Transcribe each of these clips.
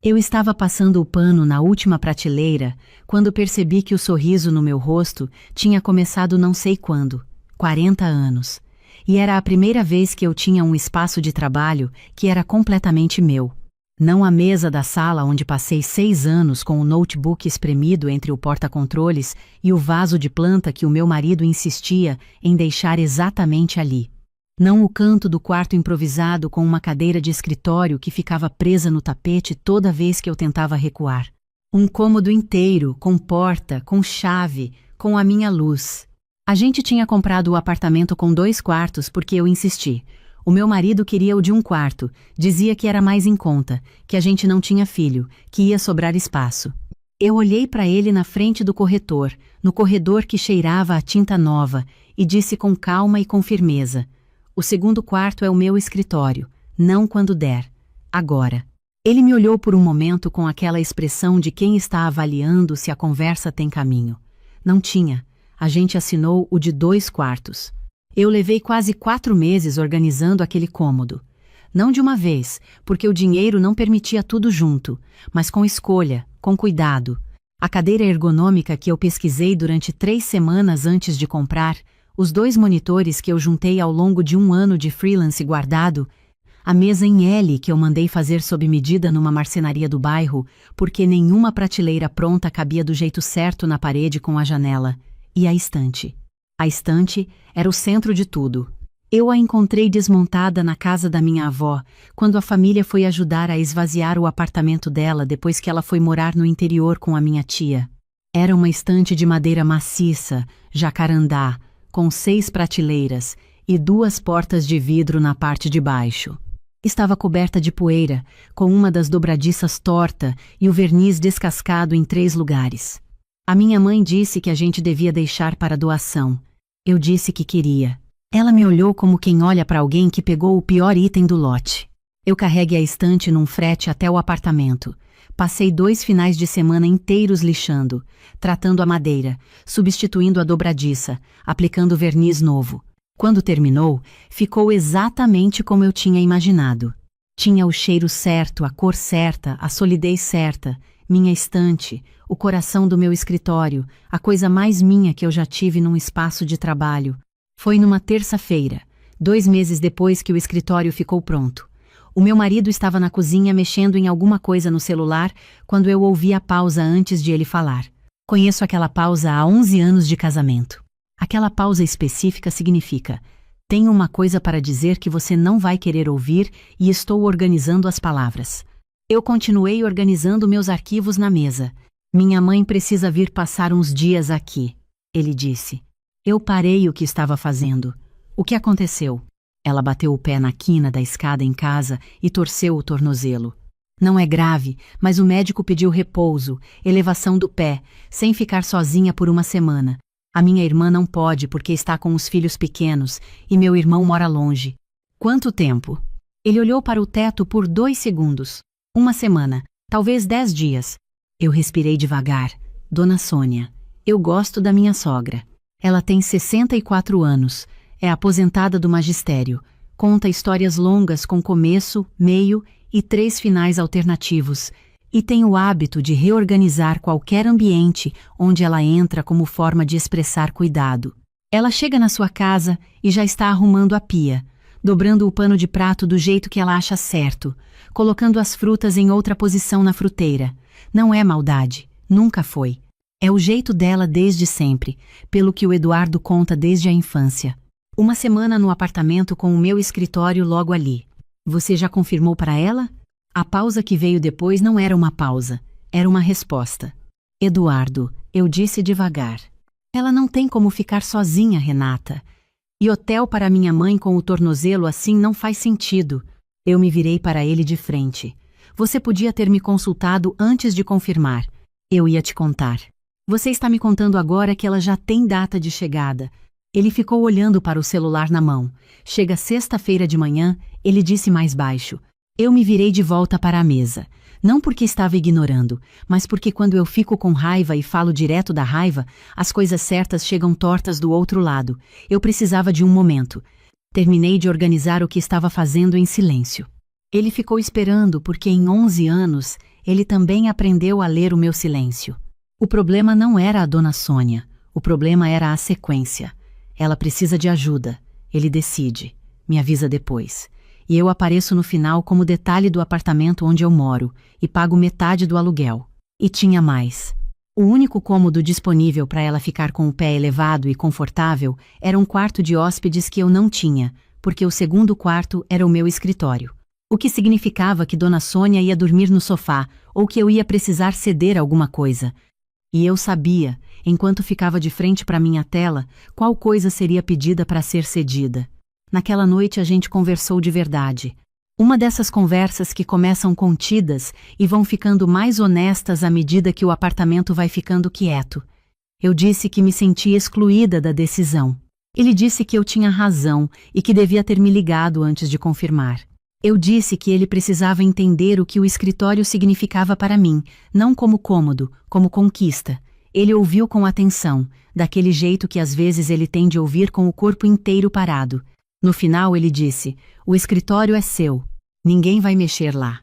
Eu estava passando o pano na última prateleira quando percebi que o sorriso no meu rosto tinha começado não sei quando, 40 anos. E era a primeira vez que eu tinha um espaço de trabalho que era completamente meu. Não a mesa da sala onde passei 6 anos com o notebook espremido entre o porta-controles e o vaso de planta que o meu marido insistia em deixar exatamente ali. Não o canto do quarto improvisado com uma cadeira de escritório que ficava presa no tapete toda vez que eu tentava recuar. Um cômodo inteiro, com porta, com chave, com a minha luz. A gente tinha comprado o apartamento com 2 quartos porque eu insisti. O meu marido queria o de 1 quarto, dizia que era mais em conta, que a gente não tinha filho, que ia sobrar espaço. Eu olhei para ele na frente do corretor, no corredor que cheirava a tinta nova, e disse com calma e com firmeza: "O 2º quarto é o meu escritório, não quando der, agora." Ele me olhou por um momento com aquela expressão de quem está avaliando se a conversa tem caminho. Não tinha. A gente assinou o de 2 quartos. Eu levei quase 4 meses organizando aquele cômodo. Não de uma vez, porque o dinheiro não permitia tudo junto, mas com escolha, com cuidado. A cadeira ergonômica que eu pesquisei durante 3 semanas antes de comprar, os 2 monitores que eu juntei ao longo de 1 ano de freelance guardado, a mesa em L que eu mandei fazer sob medida numa marcenaria do bairro, porque nenhuma prateleira pronta cabia do jeito certo na parede com a janela, e a estante. A estante era o centro de tudo. Eu a encontrei desmontada na casa da minha avó, quando a família foi ajudar a esvaziar o apartamento dela depois que ela foi morar no interior com a minha tia. Era uma estante de madeira maciça, jacarandá, com 6 prateleiras e 2 portas de vidro na parte de baixo. Estava coberta de poeira, com uma das dobradiças torta e o verniz descascado em 3 lugares. A minha mãe disse que a gente devia deixar para doação. Eu disse que queria. Ela me olhou como quem olha para alguém que pegou o pior item do lote. Eu carreguei a estante num frete até o apartamento. Passei 2 finais de semana inteiros lixando, tratando a madeira, substituindo a dobradiça, aplicando verniz novo. Quando terminou, ficou exatamente como eu tinha imaginado. Tinha o cheiro certo, a cor certa, a solidez certa, minha estante, o coração do meu escritório, a coisa mais minha que eu já tive num espaço de trabalho. Foi numa terça-feira, 2 meses depois que o escritório ficou pronto. O meu marido estava na cozinha mexendo em alguma coisa no celular quando eu ouvi a pausa antes de ele falar. Conheço aquela pausa há 11 anos de casamento. Aquela pausa específica significa: tenho uma coisa para dizer que você não vai querer ouvir e estou organizando as palavras. Eu continuei organizando meus arquivos na mesa. Minha mãe precisa vir passar uns dias aqui, ele disse. Eu parei o que estava fazendo. O que aconteceu? Ela bateu o pé na quina da escada em casa e torceu o tornozelo. Não é grave, mas o médico pediu repouso, elevação do pé, sem ficar sozinha por uma semana. A minha irmã não pode porque está com os filhos pequenos e meu irmão mora longe. Quanto tempo? Ele olhou para o teto por 2 segundos. 1 semana, talvez 10 dias. Eu respirei devagar. Dona Sônia, eu gosto da minha sogra. Ela tem 64 anos, é aposentada do magistério, conta histórias longas com começo, meio e 3 finais alternativos, e tem o hábito de reorganizar qualquer ambiente onde ela entra como forma de expressar cuidado. Ela chega na sua casa e já está arrumando a pia, dobrando o pano de prato do jeito que ela acha certo, colocando as frutas em outra posição na fruteira. Não é maldade, nunca foi. É o jeito dela desde sempre, pelo que o Eduardo conta desde a infância. 1 semana no apartamento com o meu escritório logo ali. Você já confirmou para ela? A pausa que veio depois não era uma pausa, era uma resposta. Eduardo, eu disse devagar. Ela não tem como ficar sozinha, Renata. E hotel para minha mãe com o tornozelo assim não faz sentido. Eu me virei para ele de frente. Você podia ter me consultado antes de confirmar. Eu ia te contar. Você está me contando agora que ela já tem data de chegada. Ele ficou olhando para o celular na mão. Chega sexta-feira de manhã, ele disse mais baixo. Eu me virei de volta para a mesa. Não porque estava ignorando, mas porque quando eu fico com raiva e falo direto da raiva, as coisas certas chegam tortas do outro lado. Eu precisava de um momento. Terminei de organizar o que estava fazendo em silêncio. Ele ficou esperando porque em 11 anos ele também aprendeu a ler o meu silêncio. O problema não era a Dona Sônia, o problema era a sequência. Ela precisa de ajuda, ele decide, me avisa depois. E eu apareço no final como detalhe do apartamento onde eu moro e pago metade do aluguel. E tinha mais. O único cômodo disponível para ela ficar com o pé elevado e confortável era um quarto de hóspedes que eu não tinha, porque o segundo quarto era o meu escritório. O que significava que Dona Sônia ia dormir no sofá ou que eu ia precisar ceder alguma coisa. E eu sabia, enquanto ficava de frente para minha tela, qual coisa seria pedida para ser cedida. Naquela noite a gente conversou de verdade. Uma dessas conversas que começam contidas e vão ficando mais honestas à medida que o apartamento vai ficando quieto. Eu disse que me sentia excluída da decisão. Ele disse que eu tinha razão e que devia ter me ligado antes de confirmar. Eu disse que ele precisava entender o que o escritório significava para mim, não como cômodo, como conquista. Ele ouviu com atenção, daquele jeito que às vezes ele tem de ouvir com o corpo inteiro parado. No final ele disse, o escritório é seu, ninguém vai mexer lá.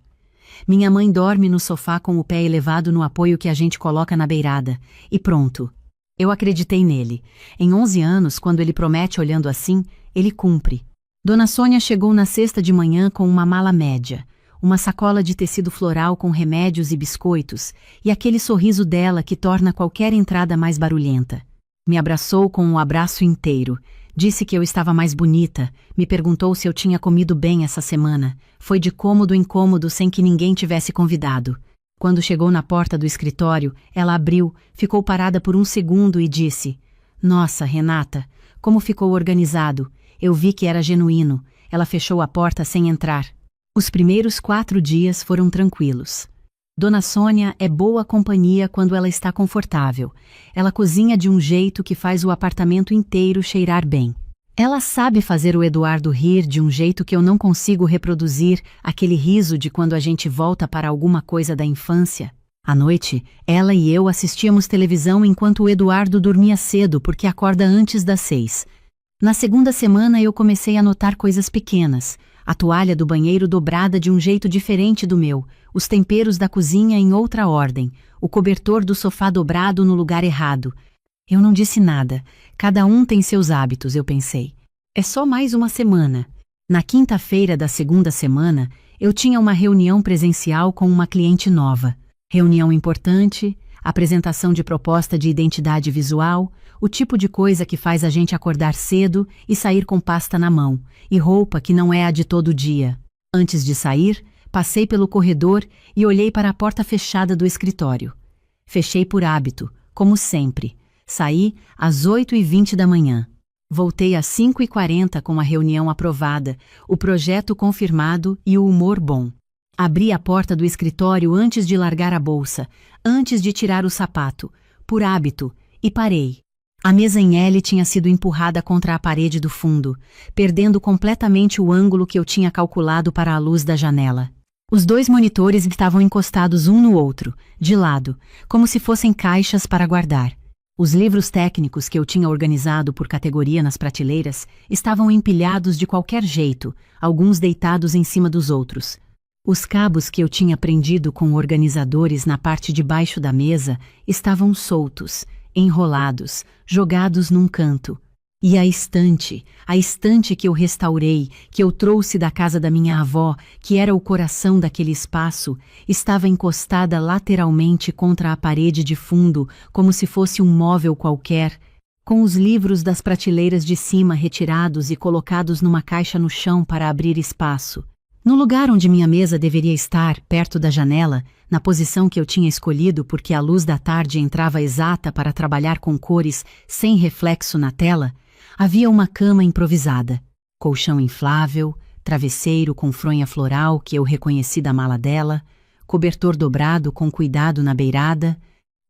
Minha mãe dorme no sofá com o pé elevado no apoio que a gente coloca na beirada, e pronto. Eu acreditei nele. Em 11 anos, quando ele promete olhando assim, ele cumpre. Dona Sônia chegou na sexta de manhã com uma mala média, uma sacola de tecido floral com remédios e biscoitos, e aquele sorriso dela que torna qualquer entrada mais barulhenta. Me abraçou com um abraço inteiro. Disse que eu estava mais bonita, me perguntou se eu tinha comido bem essa semana. Foi de cômodo em cômodo sem que ninguém tivesse convidado. Quando chegou na porta do escritório, ela abriu, ficou parada por um segundo e disse: Nossa, Renata, como ficou organizado. Eu vi que era genuíno. Ela fechou a porta sem entrar. Os primeiros 4 dias foram tranquilos. Dona Sônia é boa companhia quando ela está confortável. Ela cozinha de um jeito que faz o apartamento inteiro cheirar bem. Ela sabe fazer o Eduardo rir de um jeito que eu não consigo reproduzir, aquele riso de quando a gente volta para alguma coisa da infância. À noite, ela e eu assistíamos televisão enquanto o Eduardo dormia cedo porque acorda antes das 6. Na segunda semana eu comecei a notar coisas pequenas. A toalha do banheiro dobrada de um jeito diferente do meu, os temperos da cozinha em outra ordem, o cobertor do sofá dobrado no lugar errado. Eu não disse nada. Cada um tem seus hábitos, eu pensei. É só mais uma semana. Na quinta-feira da segunda semana, eu tinha uma reunião presencial com uma cliente nova. Reunião importante, apresentação de proposta de identidade visual, o tipo de coisa que faz a gente acordar cedo e sair com pasta na mão, e roupa que não é a de todo dia. Antes de sair, passei pelo corredor e olhei para a porta fechada do escritório. Fechei por hábito, como sempre. Saí às 8h20 da manhã. Voltei às 5h40 com a reunião aprovada, o projeto confirmado e o humor bom. Abri a porta do escritório antes de largar a bolsa, antes de tirar o sapato, por hábito, e parei. A mesa em L tinha sido empurrada contra a parede do fundo, perdendo completamente o ângulo que eu tinha calculado para a luz da janela. Os 2 monitores estavam encostados um no outro, de lado, como se fossem caixas para guardar. Os livros técnicos que eu tinha organizado por categoria nas prateleiras estavam empilhados de qualquer jeito, alguns deitados em cima dos outros. Os cabos que eu tinha prendido com organizadores na parte de baixo da mesa estavam soltos, enrolados, jogados num canto. E a estante que eu restaurei, que eu trouxe da casa da minha avó, que era o coração daquele espaço, estava encostada lateralmente contra a parede de fundo, como se fosse um móvel qualquer, com os livros das prateleiras de cima retirados e colocados numa caixa no chão para abrir espaço. No lugar onde minha mesa deveria estar, perto da janela, na posição que eu tinha escolhido porque a luz da tarde entrava exata para trabalhar com cores sem reflexo na tela, havia uma cama improvisada, colchão inflável, travesseiro com fronha floral que eu reconheci da mala dela, cobertor dobrado com cuidado na beirada.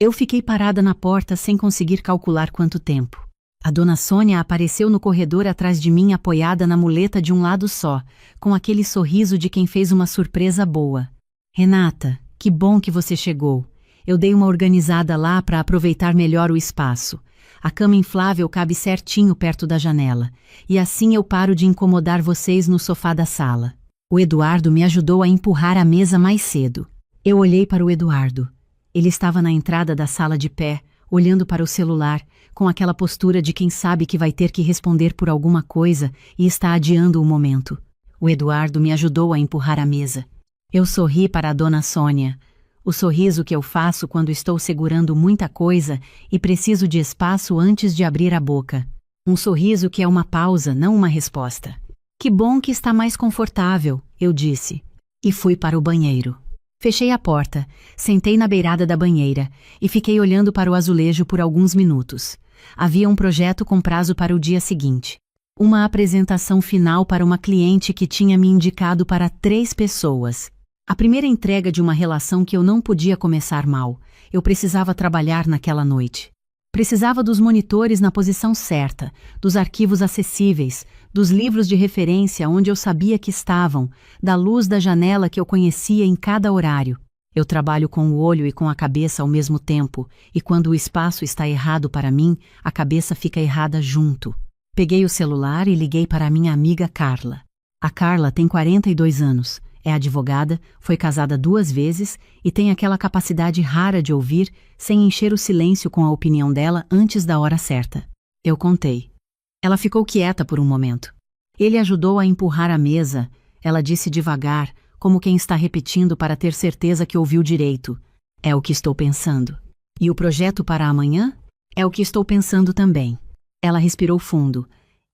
Eu fiquei parada na porta sem conseguir calcular quanto tempo. A Dona Sônia apareceu no corredor atrás de mim apoiada na muleta de um lado só, com aquele sorriso de quem fez uma surpresa boa. Renata, que bom que você chegou. Eu dei uma organizada lá para aproveitar melhor o espaço. A cama inflável cabe certinho perto da janela, e assim eu paro de incomodar vocês no sofá da sala. O Eduardo me ajudou a empurrar a mesa mais cedo. Eu olhei para o Eduardo. Ele estava na entrada da sala de pé, olhando para o celular, com aquela postura de quem sabe que vai ter que responder por alguma coisa e está adiando o momento. O Eduardo me ajudou a empurrar a mesa. Eu sorri para a dona Sônia. O sorriso que eu faço quando estou segurando muita coisa e preciso de espaço antes de abrir a boca. Um sorriso que é uma pausa, não uma resposta. Que bom que está mais confortável, eu disse. E fui para o banheiro. Fechei a porta, sentei na beirada da banheira e fiquei olhando para o azulejo por alguns minutos. Havia um projeto com prazo para o dia seguinte. Uma apresentação final para uma cliente que tinha me indicado para 3 pessoas. A primeira entrega de uma relação que eu não podia começar mal. Eu precisava trabalhar naquela noite. Precisava dos monitores na posição certa, dos arquivos acessíveis, dos livros de referência onde eu sabia que estavam, da luz da janela que eu conhecia em cada horário. Eu trabalho com o olho e com a cabeça ao mesmo tempo, e quando o espaço está errado para mim, a cabeça fica errada junto. Peguei o celular e liguei para a minha amiga Carla. A Carla tem 42 anos, é advogada, foi casada 2 vezes e tem aquela capacidade rara de ouvir sem encher o silêncio com a opinião dela antes da hora certa. Eu contei. Ela ficou quieta por um momento. Ele ajudou a empurrar a mesa. Ela disse devagar, como quem está repetindo para ter certeza que ouviu direito. É o que estou pensando. E o projeto para amanhã? É o que estou pensando também. Ela respirou fundo.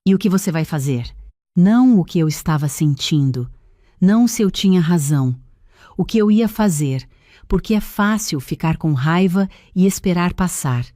E o que você vai fazer? Não o que eu estava sentindo. Não se eu tinha razão. O que eu ia fazer, porque é fácil ficar com raiva e esperar passar.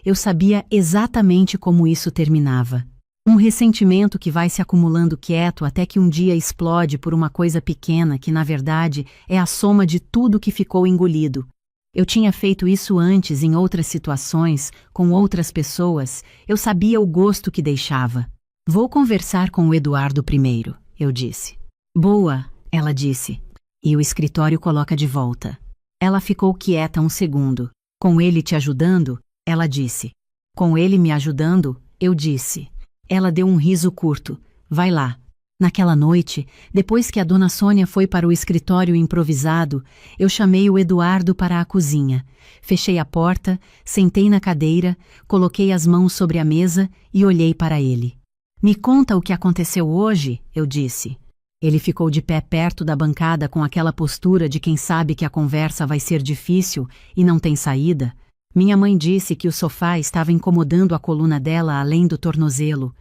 Eu sabia exatamente como isso terminava. Um ressentimento que vai se acumulando quieto até que um dia explode por uma coisa pequena que, na verdade, é a soma de tudo que ficou engolido. Eu tinha feito isso antes em outras situações, com outras pessoas. Eu sabia o gosto que deixava. Vou conversar com o Eduardo primeiro, eu disse. Boa, ela disse. E o escritório coloca de volta. Ela ficou quieta um segundo. Com ele te ajudando? Ela disse. Com ele me ajudando? Eu disse. Ela deu um riso curto. Vai lá. Naquela noite, depois que a dona Sônia foi para o escritório improvisado, eu chamei o Eduardo para a cozinha. Fechei a porta, sentei na cadeira, coloquei as mãos sobre a mesa e olhei para ele. Me conta o que aconteceu hoje, eu disse. Ele ficou de pé perto da bancada com aquela postura de quem sabe que a conversa vai ser difícil e não tem saída. Minha mãe disse que o sofá estava incomodando a coluna dela além do tornozelo.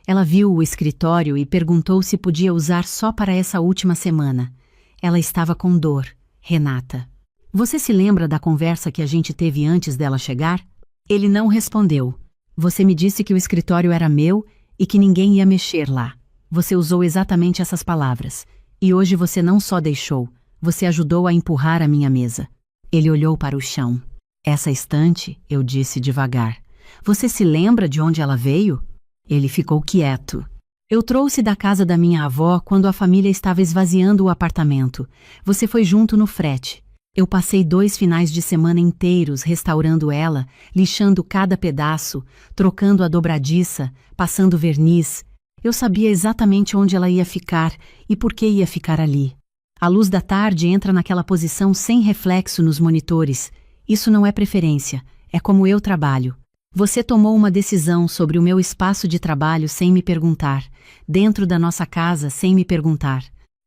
Ela viu o escritório e perguntou se podia usar só para essa última semana. Ela estava com dor, Renata. Você se lembra da conversa que a gente teve antes dela chegar? Ele não respondeu. Você me disse que o escritório era meu e que ninguém ia mexer lá. Você usou exatamente essas palavras. E hoje você não só deixou, você ajudou a empurrar a minha mesa. Ele olhou para o chão. Essa estante, eu disse devagar. Você se lembra de onde ela veio? Ele ficou quieto. Eu trouxe da casa da minha avó quando a família estava esvaziando o apartamento. Você foi junto no frete. Eu passei 2 finais de semana inteiros restaurando ela, lixando cada pedaço, trocando a dobradiça, passando verniz. Eu sabia exatamente onde ela ia ficar e por que ia ficar ali. A luz da tarde entra naquela posição sem reflexo nos monitores. Isso não é preferência, é como eu trabalho. Você tomou uma decisão sobre o meu espaço de trabalho sem me perguntar, dentro da nossa casa sem me perguntar.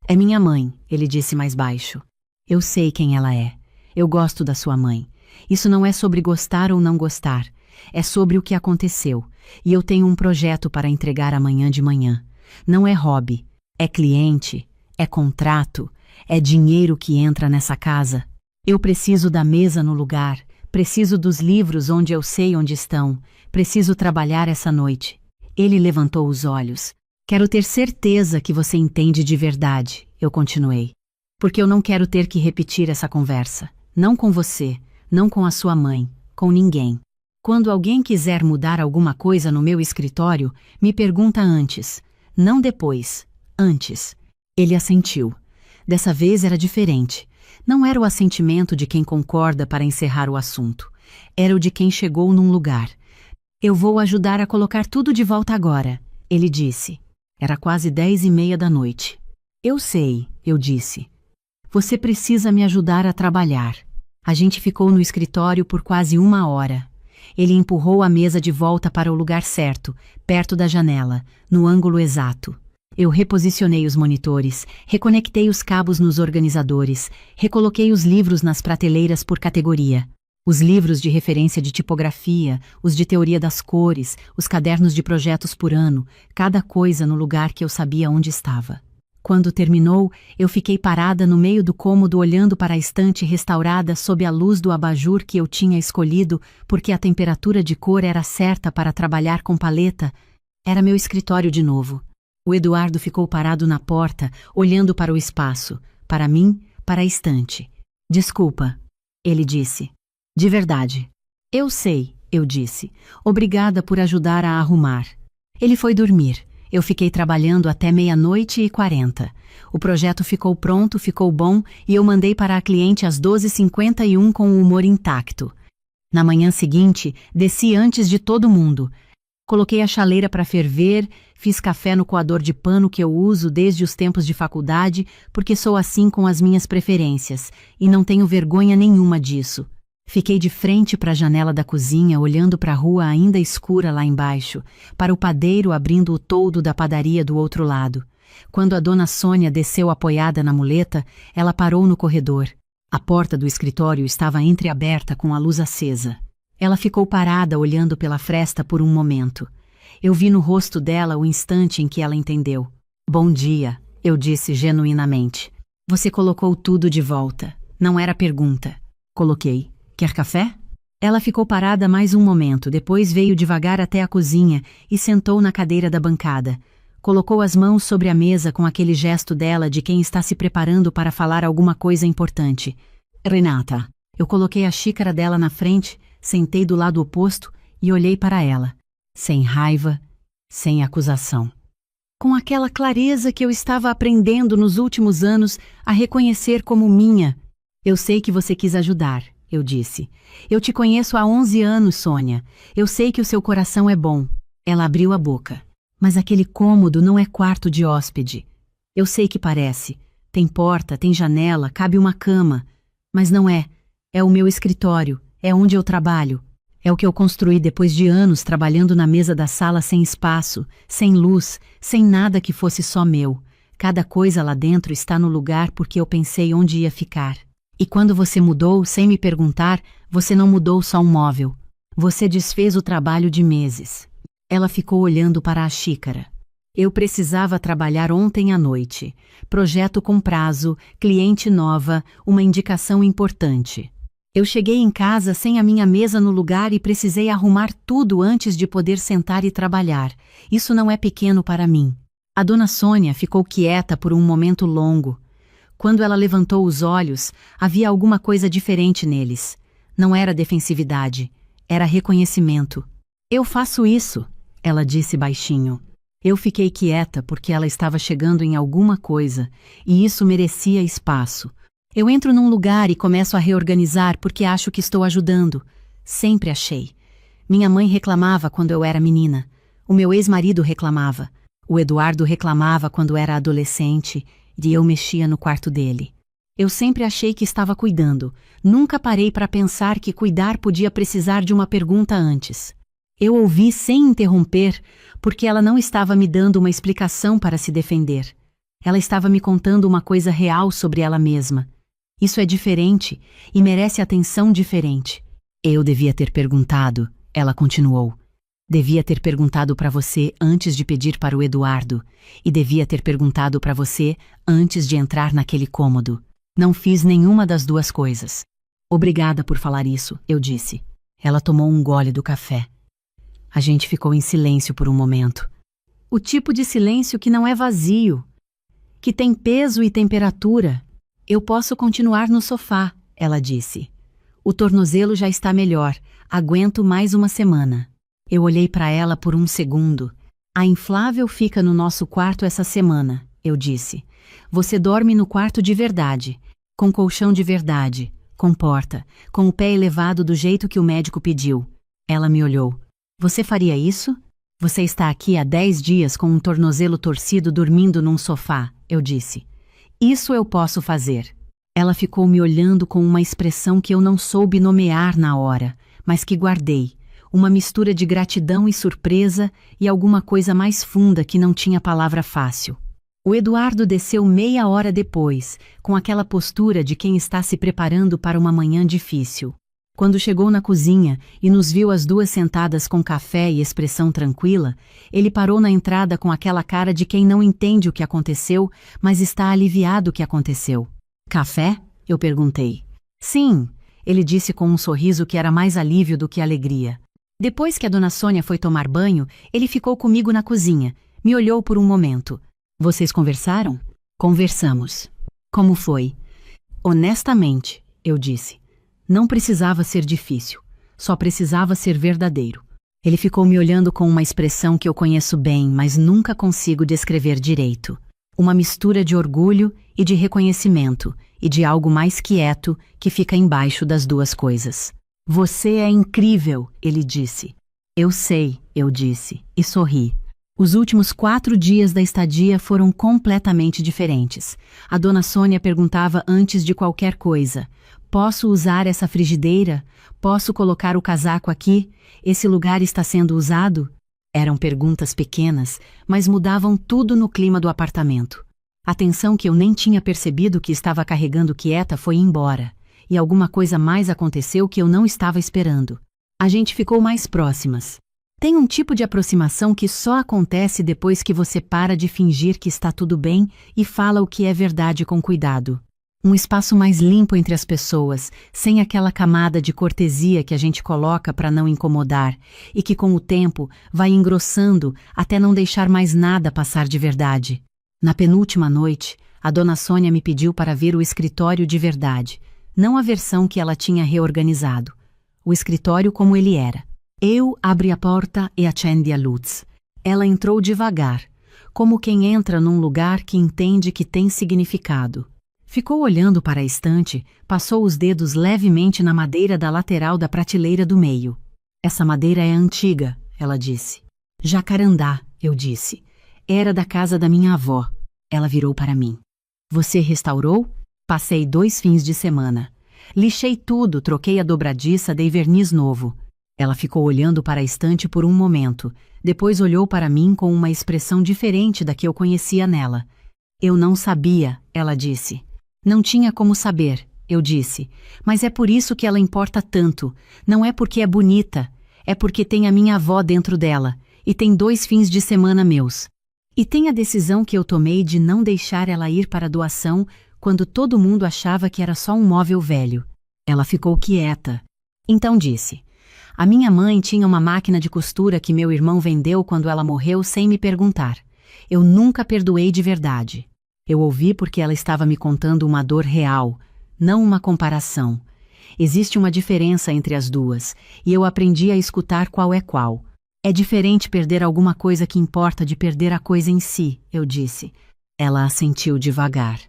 É minha mãe, ele disse mais baixo. Eu sei quem ela é. Eu gosto da sua mãe. Isso não é sobre gostar ou não gostar. É sobre o que aconteceu. E eu tenho um projeto para entregar amanhã de manhã. Não é hobby, é cliente, é contrato, é dinheiro que entra nessa casa. Eu preciso da mesa no lugar, preciso dos livros onde eu sei onde estão, preciso trabalhar essa noite. Ele levantou os olhos. Quero ter certeza que você entende de verdade, eu continuei. Porque eu não quero ter que repetir essa conversa. Não com você, não com a sua mãe, com ninguém. Quando alguém quiser mudar alguma coisa no meu escritório, me pergunta antes. Não depois, antes. Ele assentiu. Dessa vez era diferente. Não era o assentimento de quem concorda para encerrar o assunto. Era o de quem chegou num lugar. Eu vou ajudar a colocar tudo de volta agora, ele disse. Era quase 10h30 da noite. Eu sei, eu disse. Você precisa me ajudar a trabalhar. A gente ficou no escritório por quase 1 hora. Ele empurrou a mesa de volta para o lugar certo, perto da janela, no ângulo exato. Eu reposicionei os monitores, reconectei os cabos nos organizadores, recoloquei os livros nas prateleiras por categoria. Os livros de referência de tipografia, os de teoria das cores, os cadernos de projetos por ano, cada coisa no lugar que eu sabia onde estava. Quando terminou, eu fiquei parada no meio do cômodo olhando para a estante restaurada sob a luz do abajur que eu tinha escolhido porque a temperatura de cor era certa para trabalhar com paleta. Era meu escritório de novo. O Eduardo ficou parado na porta, olhando para o espaço, para mim, para a estante. Desculpa, ele disse. De verdade. Eu sei, eu disse. Obrigada por ajudar a arrumar. Ele foi dormir. Eu fiquei trabalhando até 00:40. O projeto ficou pronto, ficou bom, e eu mandei para a cliente às 12:51 com o humor intacto. Na manhã seguinte, desci antes de todo mundo. Coloquei a chaleira para ferver, fiz café no coador de pano que eu uso desde os tempos de faculdade, porque sou assim com as minhas preferências, e não tenho vergonha nenhuma disso. Fiquei de frente para a janela da cozinha, olhando para a rua ainda escura lá embaixo, para o padeiro abrindo o toldo da padaria do outro lado. Quando a dona Sônia desceu apoiada na muleta, ela parou no corredor. A porta do escritório estava entreaberta com a luz acesa. Ela ficou parada olhando pela fresta por um momento. Eu vi no rosto dela o instante em que ela entendeu. Bom dia, eu disse genuinamente. Você colocou tudo de volta. Não era pergunta. Coloquei. Quer café? Ela ficou parada mais um momento, depois veio devagar até a cozinha e sentou na cadeira da bancada. Colocou as mãos sobre a mesa com aquele gesto dela de quem está se preparando para falar alguma coisa importante. Renata. Eu coloquei a xícara dela na frente, sentei do lado oposto e olhei para ela. Sem raiva, sem acusação. Com aquela clareza que eu estava aprendendo nos últimos anos a reconhecer como minha. Eu sei que você quis ajudar. Eu disse. Eu te conheço há 11 anos, Sônia. Eu sei que o seu coração é bom. Ela abriu a boca. Mas aquele cômodo não é quarto de hóspede. Eu sei que parece. Tem porta, tem janela, cabe uma cama. Mas não é. É o meu escritório. É onde eu trabalho. É o que eu construí depois de anos trabalhando na mesa da sala sem espaço, sem luz, sem nada que fosse só meu. Cada coisa lá dentro está no lugar porque eu pensei onde ia ficar. E quando você mudou, sem me perguntar, você não mudou só um móvel. Você desfez o trabalho de meses. Ela ficou olhando para a xícara. Eu precisava trabalhar ontem à noite. Projeto com prazo, cliente nova, uma indicação importante. Eu cheguei em casa sem a minha mesa no lugar e precisei arrumar tudo antes de poder sentar e trabalhar. Isso não é pequeno para mim. A dona Sônia ficou quieta por um momento longo. Quando ela levantou os olhos, havia alguma coisa diferente neles. Não era defensividade, era reconhecimento. Eu faço isso, ela disse baixinho. Eu fiquei quieta porque ela estava chegando em alguma coisa, e isso merecia espaço. Eu entro num lugar e começo a reorganizar porque acho que estou ajudando. Sempre achei. Minha mãe reclamava quando eu era menina. O meu ex-marido reclamava. O Eduardo reclamava quando era adolescente. E eu mexia no quarto dele. Eu sempre achei que estava cuidando. Nunca parei para pensar que cuidar podia precisar de uma pergunta antes. Eu ouvi sem interromper, porque ela não estava me dando uma explicação para se defender. Ela estava me contando uma coisa real sobre ela mesma. Isso é diferente e merece atenção diferente. Eu devia ter perguntado, ela continuou. Devia ter perguntado para você antes de pedir para o Eduardo, e devia ter perguntado para você antes de entrar naquele cômodo. Não fiz nenhuma das duas coisas. Obrigada por falar isso, eu disse. Ela tomou um gole do café. A gente ficou em silêncio por um momento. O tipo de silêncio que não é vazio, que tem peso e temperatura. Eu posso continuar no sofá, ela disse. O tornozelo já está melhor, aguento mais uma semana. Eu olhei para ela por um segundo. A inflável fica no nosso quarto essa semana, eu disse. Você dorme no quarto de verdade, com colchão de verdade, com porta, com o pé elevado do jeito que o médico pediu. Ela me olhou. Você faria isso? Você está aqui há 10 dias com um tornozelo torcido dormindo num sofá, eu disse. Isso eu posso fazer. Ela ficou me olhando com uma expressão que eu não soube nomear na hora, mas que guardei. Uma mistura de gratidão e surpresa e alguma coisa mais funda que não tinha palavra fácil. O Eduardo desceu meia hora depois, com aquela postura de quem está se preparando para uma manhã difícil. Quando chegou na cozinha e nos viu as duas sentadas com café e expressão tranquila, ele parou na entrada com aquela cara de quem não entende o que aconteceu, mas está aliviado que aconteceu. Café? Eu perguntei. Sim, ele disse com um sorriso que era mais alívio do que alegria. Depois que a dona Sônia foi tomar banho, ele ficou comigo na cozinha, me olhou por um momento. Vocês conversaram? Conversamos. Como foi? Honestamente, eu disse. Não precisava ser difícil, só precisava ser verdadeiro. Ele ficou me olhando com uma expressão que eu conheço bem, mas nunca consigo descrever direito. Uma mistura de orgulho e de reconhecimento, e de algo mais quieto que fica embaixo das duas coisas. Você é incrível, ele disse. Eu sei, eu disse, e sorri. Os últimos 4 dias da estadia foram completamente diferentes. A dona Sônia perguntava antes de qualquer coisa: posso usar essa frigideira? Posso colocar o casaco aqui? Esse lugar está sendo usado? Eram perguntas pequenas, mas mudavam tudo no clima do apartamento. A tensão que eu nem tinha percebido que estava carregando quieta foi embora, e alguma coisa mais aconteceu que eu não estava esperando. A gente ficou mais próximas. Tem um tipo de aproximação que só acontece depois que você para de fingir que está tudo bem e fala o que é verdade com cuidado. Um espaço mais limpo entre as pessoas, sem aquela camada de cortesia que a gente coloca para não incomodar e que com o tempo vai engrossando até não deixar mais nada passar de verdade. Na penúltima noite, a dona Sônia me pediu para ver o escritório de verdade, não a versão que ela tinha reorganizado. O escritório como ele era. Eu abri a porta e acendi a luz. Ela entrou devagar, como quem entra num lugar que entende que tem significado. Ficou olhando para a estante, passou os dedos levemente na madeira da lateral da prateleira do meio. Essa madeira é antiga, ela disse. Jacarandá, eu disse. Era da casa da minha avó. Ela virou para mim. Você restaurou? Passei 2 fins de semana. Lixei tudo, troquei a dobradiça, dei verniz novo. Ela ficou olhando para a estante por um momento, depois olhou para mim com uma expressão diferente da que eu conhecia nela. Eu não sabia, ela disse. Não tinha como saber, eu disse, mas é por isso que ela importa tanto. Não é porque é bonita, é porque tem a minha avó dentro dela, e tem 2 fins de semana meus. E tem a decisão que eu tomei de não deixar ela ir para a doação quando todo mundo achava que era só um móvel velho. Ela ficou quieta. Então disse: a minha mãe tinha uma máquina de costura que meu irmão vendeu quando ela morreu sem me perguntar. Eu nunca perdoei de verdade. Eu ouvi porque ela estava me contando uma dor real, não uma comparação. Existe uma diferença entre as duas, e eu aprendi a escutar qual é qual. É diferente perder alguma coisa que importa de perder a coisa em si, eu disse. Ela assentiu devagar.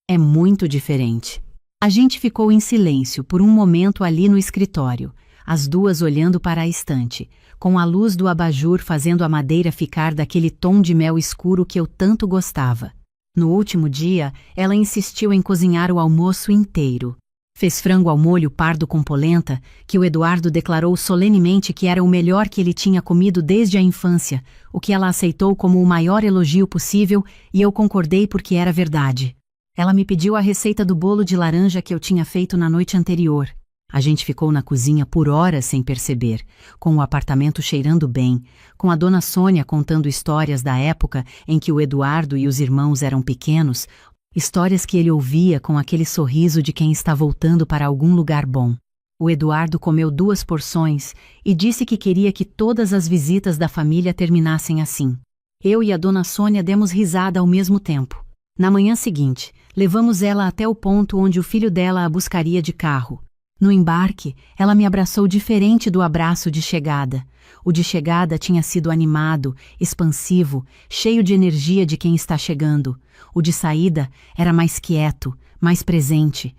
É muito diferente. A gente ficou em silêncio por um momento ali no escritório, as duas olhando para a estante, com a luz do abajur fazendo a madeira ficar daquele tom de mel escuro que eu tanto gostava. No último dia, ela insistiu em cozinhar o almoço inteiro. Fez frango ao molho pardo com polenta, que o Eduardo declarou solenemente que era o melhor que ele tinha comido desde a infância, o que ela aceitou como o maior elogio possível, e eu concordei porque era verdade. Ela me pediu a receita do bolo de laranja que eu tinha feito na noite anterior. A gente ficou na cozinha por horas sem perceber, com o apartamento cheirando bem, com a dona Sônia contando histórias da época em que o Eduardo e os irmãos eram pequenos, histórias que ele ouvia com aquele sorriso de quem está voltando para algum lugar bom. O Eduardo comeu 2 porções e disse que queria que todas as visitas da família terminassem assim. Eu e a dona Sônia demos risada ao mesmo tempo. Na manhã seguinte, levamos ela até o ponto onde o filho dela a buscaria de carro. No embarque, ela me abraçou diferente do abraço de chegada. O de chegada tinha sido animado, expansivo, cheio de energia de quem está chegando. O de saída era mais quieto, mais presente.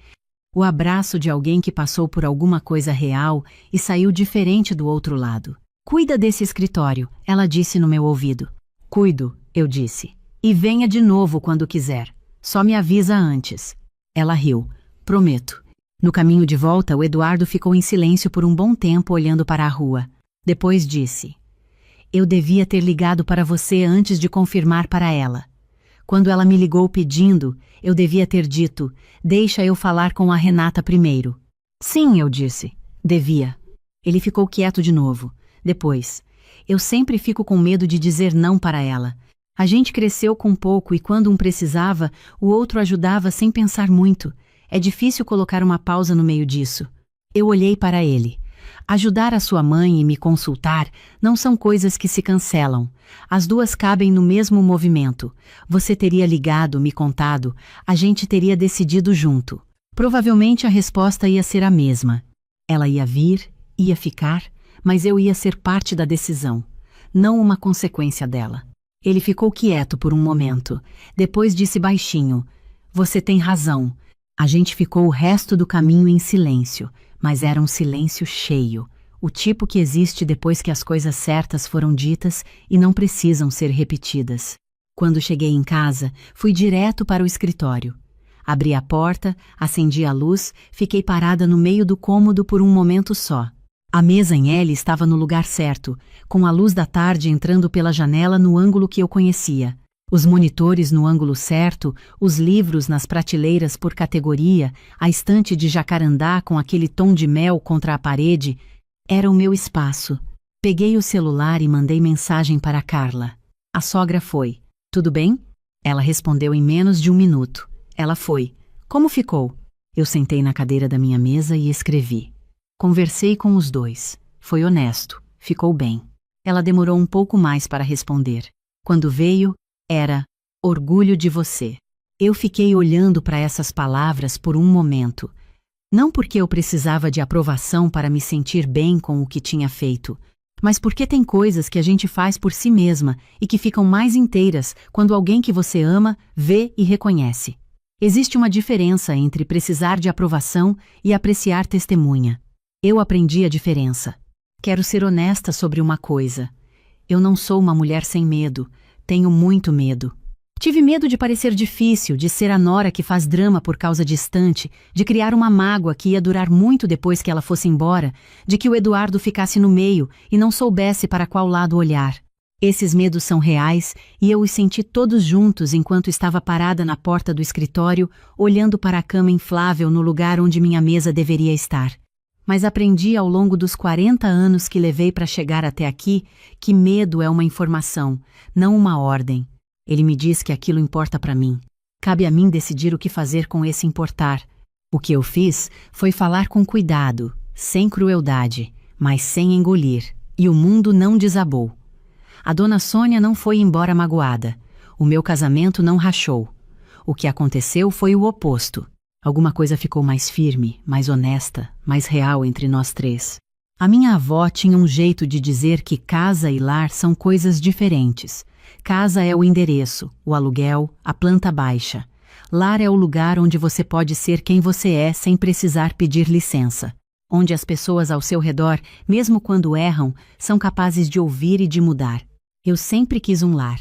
O abraço de alguém que passou por alguma coisa real e saiu diferente do outro lado. Cuida desse escritório, ela disse no meu ouvido. Cuido, eu disse. E venha de novo quando quiser. Só me avisa antes. Ela riu. Prometo. No caminho de volta, o Eduardo ficou em silêncio por um bom tempo olhando para a rua. Depois disse: Eu devia ter ligado para você antes de confirmar para ela. Quando ela me ligou pedindo, eu devia ter dito: Deixa eu falar com a Renata primeiro. Sim, eu disse. Devia. Ele ficou quieto de novo. Depois: Eu sempre fico com medo de dizer não para ela. A gente cresceu com pouco e quando um precisava, o outro ajudava sem pensar muito. É difícil colocar uma pausa no meio disso. Eu olhei para ele. Ajudar a sua mãe e me consultar não são coisas que se cancelam. As duas cabem no mesmo movimento. Você teria ligado, me contado, a gente teria decidido junto. Provavelmente a resposta ia ser a mesma. Ela ia vir, ia ficar, mas eu ia ser parte da decisão, não uma consequência dela. Ele ficou quieto por um momento. Depois disse baixinho: Você tem razão. A gente ficou o resto do caminho em silêncio, mas era um silêncio cheio, o tipo que existe depois que as coisas certas foram ditas e não precisam ser repetidas. Quando cheguei em casa, fui direto para o escritório. Abri a porta, acendi a luz, fiquei parada no meio do cômodo por um momento só. A mesa em L estava no lugar certo, com a luz da tarde entrando pela janela no ângulo que eu conhecia. Os monitores no ângulo certo, os livros nas prateleiras por categoria, a estante de jacarandá com aquele tom de mel contra a parede. Era o meu espaço. Peguei o celular e mandei mensagem para Carla. A sogra foi. Tudo bem? Ela respondeu em menos de um minuto. Ela foi. Como ficou? Eu sentei na cadeira da minha mesa e escrevi. Conversei com os dois. Foi honesto. Ficou bem. Ela demorou um pouco mais para responder. Quando veio, era: orgulho de você. Eu fiquei olhando para essas palavras por um momento. Não porque eu precisava de aprovação para me sentir bem com o que tinha feito, mas porque tem coisas que a gente faz por si mesma e que ficam mais inteiras quando alguém que você ama vê e reconhece. Existe uma diferença entre precisar de aprovação e apreciar testemunha. Eu aprendi a diferença. Quero ser honesta sobre uma coisa. Eu não sou uma mulher sem medo. Tenho muito medo. Tive medo de parecer difícil, de ser a nora que faz drama por causa distante, de criar uma mágoa que ia durar muito depois que ela fosse embora, de que o Eduardo ficasse no meio e não soubesse para qual lado olhar. Esses medos são reais e eu os senti todos juntos enquanto estava parada na porta do escritório, olhando para a cama inflável no lugar onde minha mesa deveria estar. Mas aprendi ao longo dos 40 anos que levei para chegar até aqui que medo é uma informação, não uma ordem. Ele me diz que aquilo importa para mim. Cabe a mim decidir o que fazer com esse importar. O que eu fiz foi falar com cuidado, sem crueldade, mas sem engolir, e o mundo não desabou. A dona Sônia não foi embora magoada. O meu casamento não rachou. O que aconteceu foi o oposto. Alguma coisa ficou mais firme, mais honesta, mais real entre nós três. A minha avó tinha um jeito de dizer que casa e lar são coisas diferentes. Casa é o endereço, o aluguel, a planta baixa. Lar é o lugar onde você pode ser quem você é sem precisar pedir licença. Onde as pessoas ao seu redor, mesmo quando erram, são capazes de ouvir e de mudar. Eu sempre quis um lar.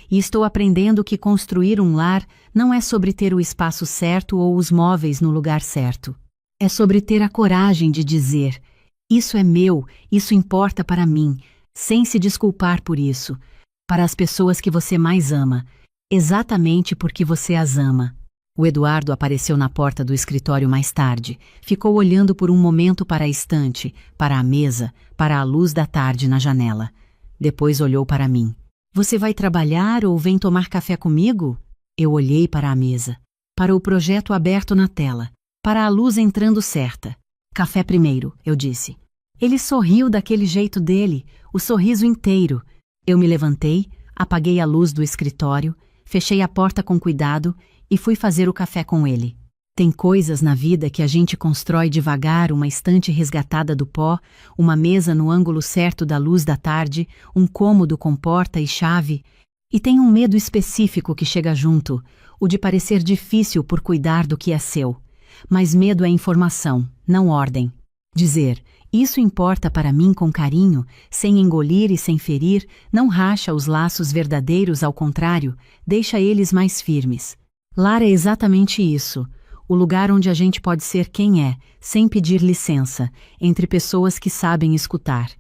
E estou aprendendo que construir um lar não é sobre ter o espaço certo ou os móveis no lugar certo. É sobre ter a coragem de dizer: isso é meu, isso importa para mim, sem se desculpar por isso. Para as pessoas que você mais ama, exatamente porque você as ama. O Eduardo apareceu na porta do escritório mais tarde. Ficou olhando por um momento para a estante, para a mesa, para a luz da tarde na janela. Depois olhou para mim. Você vai trabalhar ou vem tomar café comigo? Eu olhei para a mesa, para o projeto aberto na tela, para a luz entrando certa. Café primeiro, eu disse. Ele sorriu daquele jeito dele, o sorriso inteiro. Eu me levantei, apaguei a luz do escritório, fechei a porta com cuidado e fui fazer o café com ele. Tem coisas na vida que a gente constrói devagar, uma estante resgatada do pó, uma mesa no ângulo certo da luz da tarde, um cômodo com porta e chave, e tem um medo específico que chega junto, o de parecer difícil por cuidar do que é seu. Mas medo é informação, não ordem. Dizer, isso importa para mim com carinho, sem engolir e sem ferir, não racha os laços verdadeiros, ao contrário, deixa eles mais firmes. Lar é exatamente isso. o lugar onde a gente pode ser quem é, sem pedir licença, entre pessoas que sabem escutar.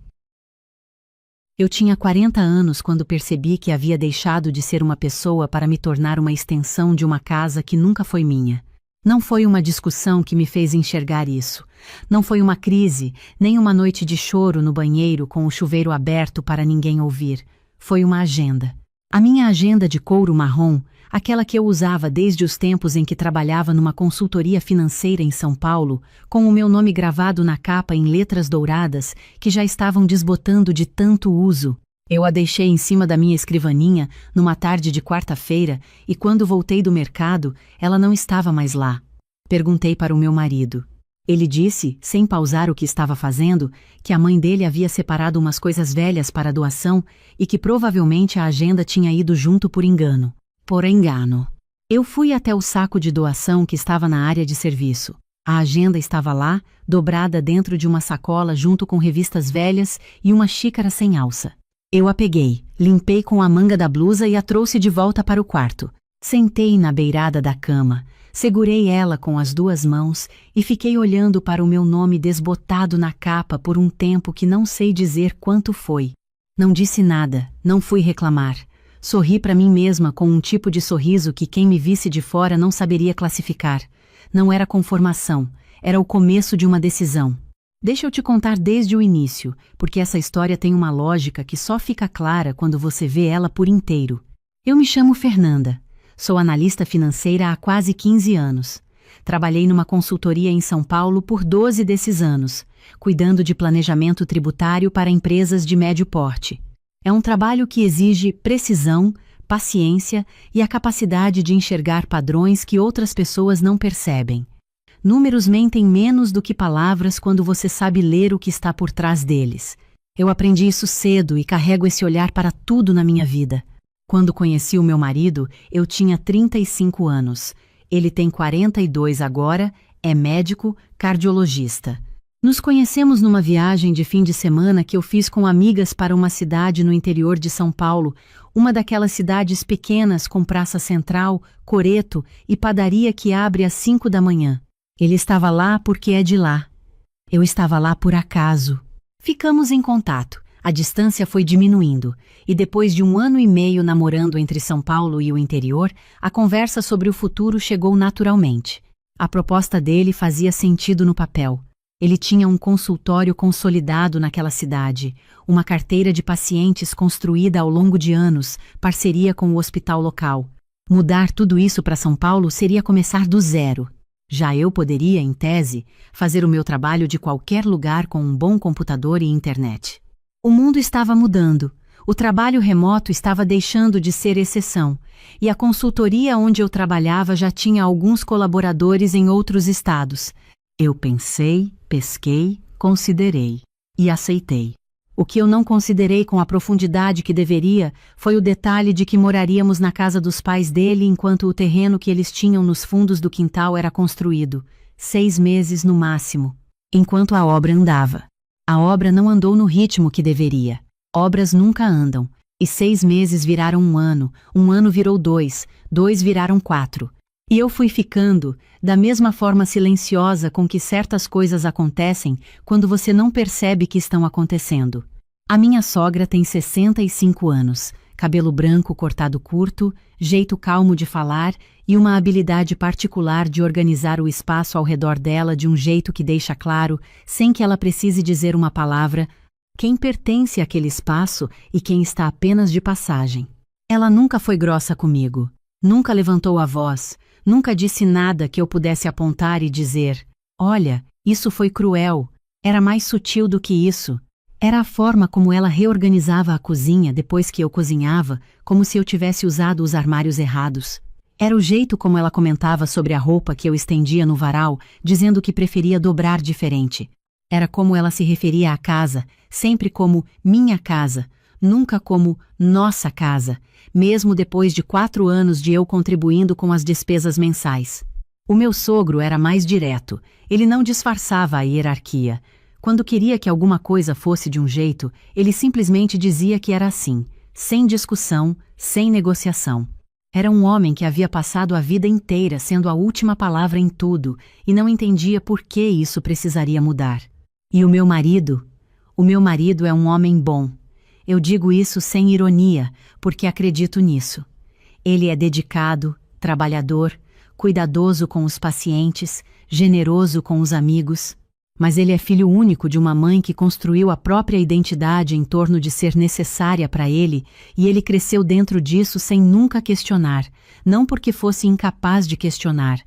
Eu tinha 40 anos quando percebi que havia deixado de ser uma pessoa para me tornar uma extensão de uma casa que nunca foi minha. Não foi uma discussão que me fez enxergar isso. Não foi uma crise, nem uma noite de choro no banheiro com o chuveiro aberto para ninguém ouvir. Foi uma agenda. A minha agenda de couro marrom, aquela que eu usava desde os tempos em que trabalhava numa consultoria financeira em São Paulo, com o meu nome gravado na capa em letras douradas que já estavam desbotando de tanto uso. Eu a deixei em cima da minha escrivaninha numa tarde de quarta-feira e quando voltei do mercado, ela não estava mais lá. Perguntei para o meu marido. Ele disse, sem pausar o que estava fazendo, que a mãe dele havia separado umas coisas velhas para doação e que provavelmente a agenda tinha ido junto por engano. Por engano. Eu fui até o saco de doação que estava na área de serviço. A agenda estava lá, dobrada dentro de uma sacola junto com revistas velhas e uma xícara sem alça. Eu a peguei, limpei com a manga da blusa e a trouxe de volta para o quarto. Sentei na beirada da cama, segurei ela com as duas mãos e fiquei olhando para o meu nome desbotado na capa por um tempo que não sei dizer quanto foi. Não disse nada, não fui reclamar. Sorri para mim mesma com um tipo de sorriso que quem me visse de fora não saberia classificar. Não era conformação, era o começo de uma decisão. Deixa eu te contar desde o início, porque essa história tem uma lógica que só fica clara quando você vê ela por inteiro. Eu me chamo Fernanda. Sou analista financeira há quase 15 anos. Trabalhei numa consultoria em São Paulo por 12 desses anos, cuidando de planejamento tributário para empresas de médio porte. É um trabalho que exige precisão, paciência e a capacidade de enxergar padrões que outras pessoas não percebem. Números mentem menos do que palavras quando você sabe ler o que está por trás deles. Eu aprendi isso cedo e carrego esse olhar para tudo na minha vida. Quando conheci o meu marido, eu tinha 35 anos. Ele tem 42 agora, é médico, cardiologista. Nos conhecemos numa viagem de fim de semana que eu fiz com amigas para uma cidade no interior de São Paulo, uma daquelas cidades pequenas com praça central, coreto e padaria que abre às 5 da manhã. Ele estava lá porque é de lá. Eu estava lá por acaso. Ficamos em contato. A distância foi diminuindo, e depois de 1 ano e meio namorando entre São Paulo e o interior, a conversa sobre o futuro chegou naturalmente. A proposta dele fazia sentido no papel. Ele tinha um consultório consolidado naquela cidade, uma carteira de pacientes construída ao longo de anos, parceria com o hospital local. Mudar tudo isso para São Paulo seria começar do zero. Já eu poderia, em tese, fazer o meu trabalho de qualquer lugar com um bom computador e internet. O mundo estava mudando, o trabalho remoto estava deixando de ser exceção, e a consultoria onde eu trabalhava já tinha alguns colaboradores em outros estados. Eu pensei, pesquei, considerei e aceitei. O que eu não considerei com a profundidade que deveria foi o detalhe de que moraríamos na casa dos pais dele enquanto o terreno que eles tinham nos fundos do quintal era construído, 6 meses no máximo, enquanto a obra andava. A obra não andou no ritmo que deveria. Obras nunca andam, e 6 meses viraram 1 ano virou 2, 2 viraram 4. E eu fui ficando, da mesma forma silenciosa com que certas coisas acontecem quando você não percebe que estão acontecendo. A minha sogra tem 65 anos, cabelo branco cortado curto, jeito calmo de falar e uma habilidade particular de organizar o espaço ao redor dela de um jeito que deixa claro, sem que ela precise dizer uma palavra, quem pertence àquele espaço e quem está apenas de passagem. Ela nunca foi grossa comigo, nunca levantou a voz, nunca disse nada que eu pudesse apontar e dizer, olha, isso foi cruel. Era mais sutil do que isso. Era a forma como ela reorganizava a cozinha depois que eu cozinhava, como se eu tivesse usado os armários errados. Era o jeito como ela comentava sobre a roupa que eu estendia no varal, dizendo que preferia dobrar diferente. Era como ela se referia à casa, sempre como minha casa, nunca como nossa casa, mesmo depois de 4 anos de eu contribuindo com as despesas mensais. O meu sogro era mais direto, ele não disfarçava a hierarquia. Quando queria que alguma coisa fosse de um jeito, ele simplesmente dizia que era assim, sem discussão, sem negociação. Era um homem que havia passado a vida inteira sendo a última palavra em tudo e não entendia por que isso precisaria mudar. E o meu marido? O meu marido é um homem bom. Eu digo isso sem ironia, porque acredito nisso. Ele é dedicado, trabalhador, cuidadoso com os pacientes, generoso com os amigos. Mas ele é filho único de uma mãe que construiu a própria identidade em torno de ser necessária para ele, e ele cresceu dentro disso sem nunca questionar, não porque fosse incapaz de questionar,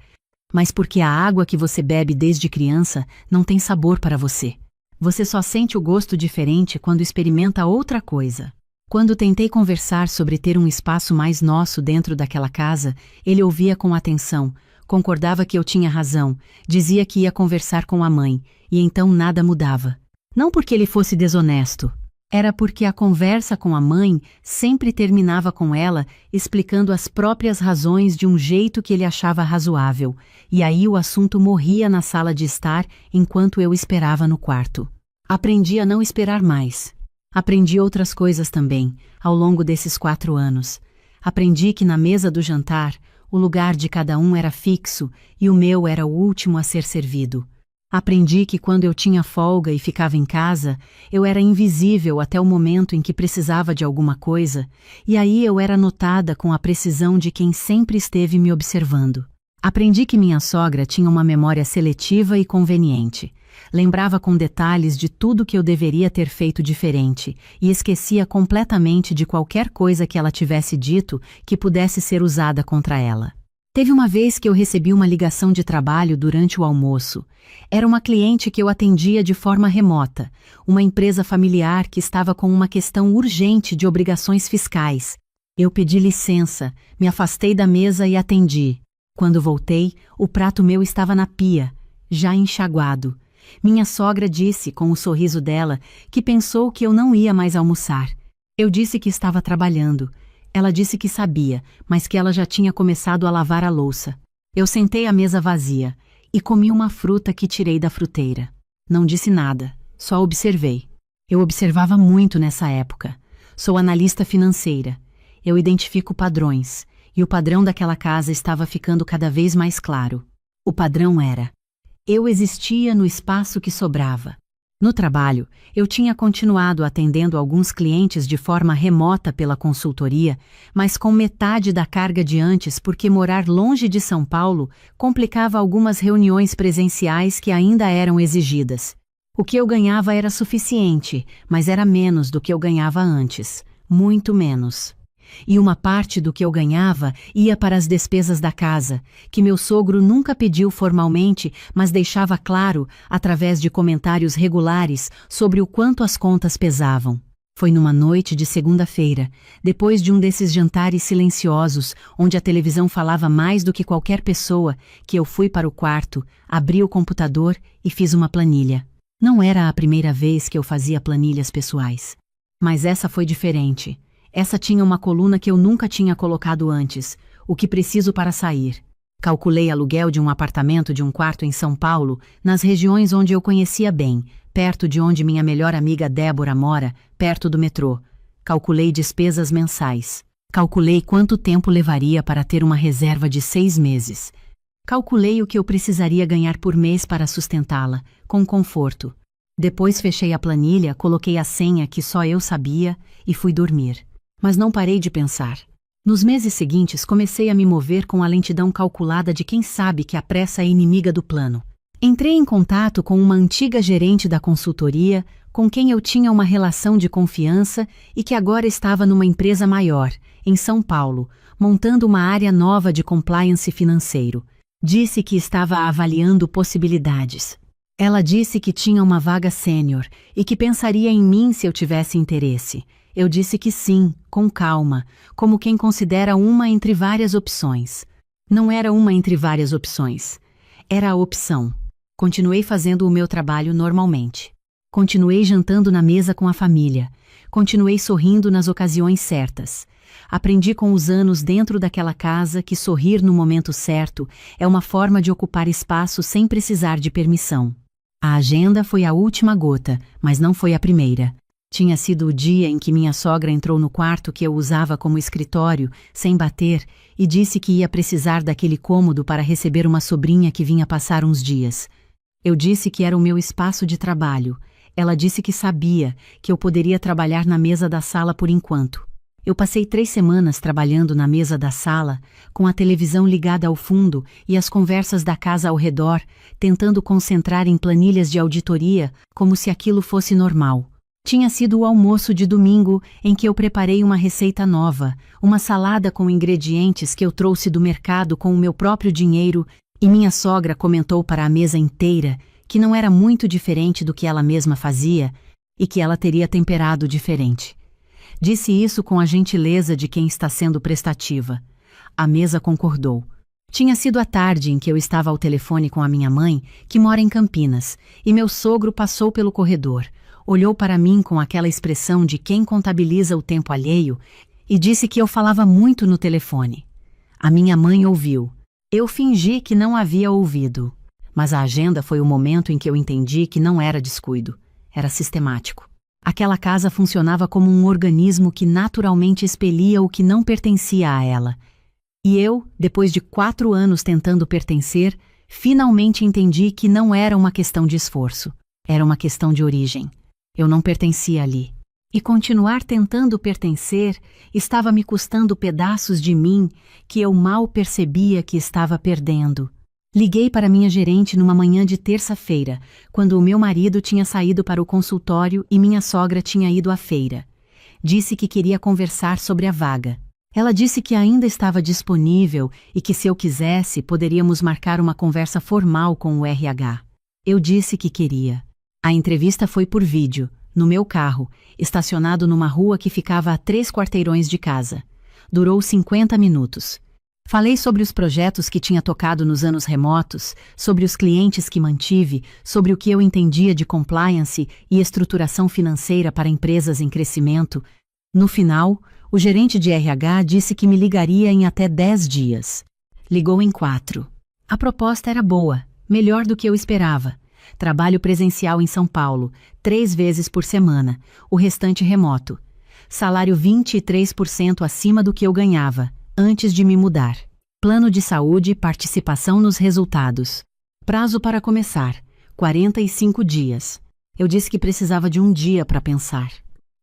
mas porque a água que você bebe desde criança não tem sabor para você. Você só sente o gosto diferente quando experimenta outra coisa. Quando tentei conversar sobre ter um espaço mais nosso dentro daquela casa, ele ouvia com atenção, concordava que eu tinha razão, dizia que ia conversar com a mãe, e então nada mudava. Não porque ele fosse desonesto. Era porque a conversa com a mãe sempre terminava com ela explicando as próprias razões de um jeito que ele achava razoável, e aí o assunto morria na sala de estar enquanto eu esperava no quarto. Aprendi a não esperar mais. Aprendi outras coisas também, ao longo desses 4 anos. Aprendi que na mesa do jantar, o lugar de cada um era fixo e o meu era o último a ser servido. Aprendi que quando eu tinha folga e ficava em casa, eu era invisível até o momento em que precisava de alguma coisa, e aí eu era notada com a precisão de quem sempre esteve me observando. Aprendi que minha sogra tinha uma memória seletiva e conveniente. Lembrava com detalhes de tudo que eu deveria ter feito diferente e esquecia completamente de qualquer coisa que ela tivesse dito que pudesse ser usada contra ela. Teve uma vez que eu recebi uma ligação de trabalho durante o almoço. Era uma cliente que eu atendia de forma remota, uma empresa familiar que estava com uma questão urgente de obrigações fiscais. Eu pedi licença, me afastei da mesa e atendi. Quando voltei, o prato meu estava na pia, já enxaguado. Minha sogra disse, com o sorriso dela, que pensou que eu não ia mais almoçar. Eu disse que estava trabalhando. Ela disse que sabia, mas que ela já tinha começado a lavar a louça. Eu sentei à mesa vazia e comi uma fruta que tirei da fruteira. Não disse nada, só observei. Eu observava muito nessa época. Sou analista financeira. Eu identifico padrões, e o padrão daquela casa estava ficando cada vez mais claro. O padrão era: eu existia no espaço que sobrava. No trabalho, eu tinha continuado atendendo alguns clientes de forma remota pela consultoria, mas com metade da carga de antes porque morar longe de São Paulo complicava algumas reuniões presenciais que ainda eram exigidas. O que eu ganhava era suficiente, mas era menos do que eu ganhava antes, muito menos. E uma parte do que eu ganhava ia para as despesas da casa, que meu sogro nunca pediu formalmente, mas deixava claro, através de comentários regulares, sobre o quanto as contas pesavam. Foi numa noite de segunda-feira, depois de um desses jantares silenciosos, onde a televisão falava mais do que qualquer pessoa, que eu fui para o quarto, abri o computador e fiz uma planilha. Não era a primeira vez que eu fazia planilhas pessoais. Mas essa foi diferente. Essa tinha uma coluna que eu nunca tinha colocado antes: o que preciso para sair. Calculei aluguel de um apartamento de um quarto em São Paulo, nas regiões onde eu conhecia bem, perto de onde minha melhor amiga Débora mora, perto do metrô. Calculei despesas mensais. Calculei quanto tempo levaria para ter uma reserva de 6 meses. Calculei o que eu precisaria ganhar por mês para sustentá-la, com conforto. Depois fechei a planilha, coloquei a senha que só eu sabia e fui dormir. Mas não parei de pensar. Nos meses seguintes comecei a me mover com a lentidão calculada de quem sabe que a pressa é inimiga do plano. Entrei em contato com uma antiga gerente da consultoria, com quem eu tinha uma relação de confiança e que agora estava numa empresa maior, em São Paulo, montando uma área nova de compliance financeiro. Disse que estava avaliando possibilidades. Ela disse que tinha uma vaga sênior e que pensaria em mim se eu tivesse interesse. Eu disse que sim, com calma, como quem considera uma entre várias opções. Não era uma entre várias opções. Era a opção. Continuei fazendo o meu trabalho normalmente. Continuei jantando na mesa com a família. Continuei sorrindo nas ocasiões certas. Aprendi com os anos dentro daquela casa que sorrir no momento certo é uma forma de ocupar espaço sem precisar de permissão. A agenda foi a última gota, mas não foi a primeira. Tinha sido o dia em que minha sogra entrou no quarto que eu usava como escritório, sem bater, e disse que ia precisar daquele cômodo para receber uma sobrinha que vinha passar uns dias. Eu disse que era o meu espaço de trabalho. Ela disse que sabia que eu poderia trabalhar na mesa da sala por enquanto. Eu passei 3 semanas trabalhando na mesa da sala, com a televisão ligada ao fundo e as conversas da casa ao redor, tentando concentrar em planilhas de auditoria, como se aquilo fosse normal. Tinha sido o almoço de domingo em que eu preparei uma receita nova, uma salada com ingredientes que eu trouxe do mercado com o meu próprio dinheiro, e minha sogra comentou para a mesa inteira que não era muito diferente do que ela mesma fazia e que ela teria temperado diferente. Disse isso com a gentileza de quem está sendo prestativa. A mesa concordou. Tinha sido a tarde em que eu estava ao telefone com a minha mãe, que mora em Campinas, e meu sogro passou pelo corredor, olhou para mim com aquela expressão de quem contabiliza o tempo alheio e disse que eu falava muito no telefone. A minha mãe ouviu. Eu fingi que não havia ouvido. Mas a agenda foi o momento em que eu entendi que não era descuido, era sistemático. Aquela casa funcionava como um organismo que naturalmente expelia o que não pertencia a ela. E eu, depois de 4 anos tentando pertencer, finalmente entendi que não era uma questão de esforço, era uma questão de origem. Eu não pertencia ali. E continuar tentando pertencer estava me custando pedaços de mim que eu mal percebia que estava perdendo. Liguei para minha gerente numa manhã de terça-feira, quando o meu marido tinha saído para o consultório e minha sogra tinha ido à feira. Disse que queria conversar sobre a vaga. Ela disse que ainda estava disponível e que, se eu quisesse, poderíamos marcar uma conversa formal com o RH. Eu disse que queria. A entrevista foi por vídeo, no meu carro, estacionado numa rua que ficava a 3 quarteirões de casa. Durou 50 minutos. Falei sobre os projetos que tinha tocado nos anos remotos, sobre os clientes que mantive, sobre o que eu entendia de compliance e estruturação financeira para empresas em crescimento. No final, o gerente de RH disse que me ligaria em até 10 dias. Ligou em 4. A proposta era boa, melhor do que eu esperava. Trabalho presencial em São Paulo, 3 vezes por semana, o restante remoto. Salário 23% acima do que eu ganhava antes de me mudar. Plano de saúde e participação nos resultados. Prazo para começar, 45 dias. Eu disse que precisava de um dia para pensar.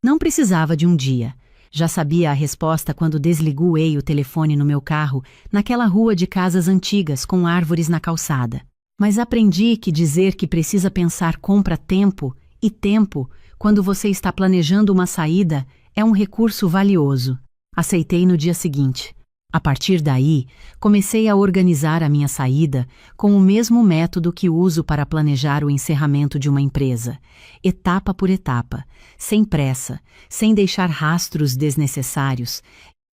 Não precisava de um dia. Já sabia a resposta quando desliguei o telefone no meu carro, naquela rua de casas antigas com árvores na calçada. Mas aprendi que dizer que precisa pensar compra tempo, e tempo, quando você está planejando uma saída, é um recurso valioso. Aceitei no dia seguinte. A partir daí, comecei a organizar a minha saída com o mesmo método que uso para planejar o encerramento de uma empresa, etapa por etapa, sem pressa, sem deixar rastros desnecessários,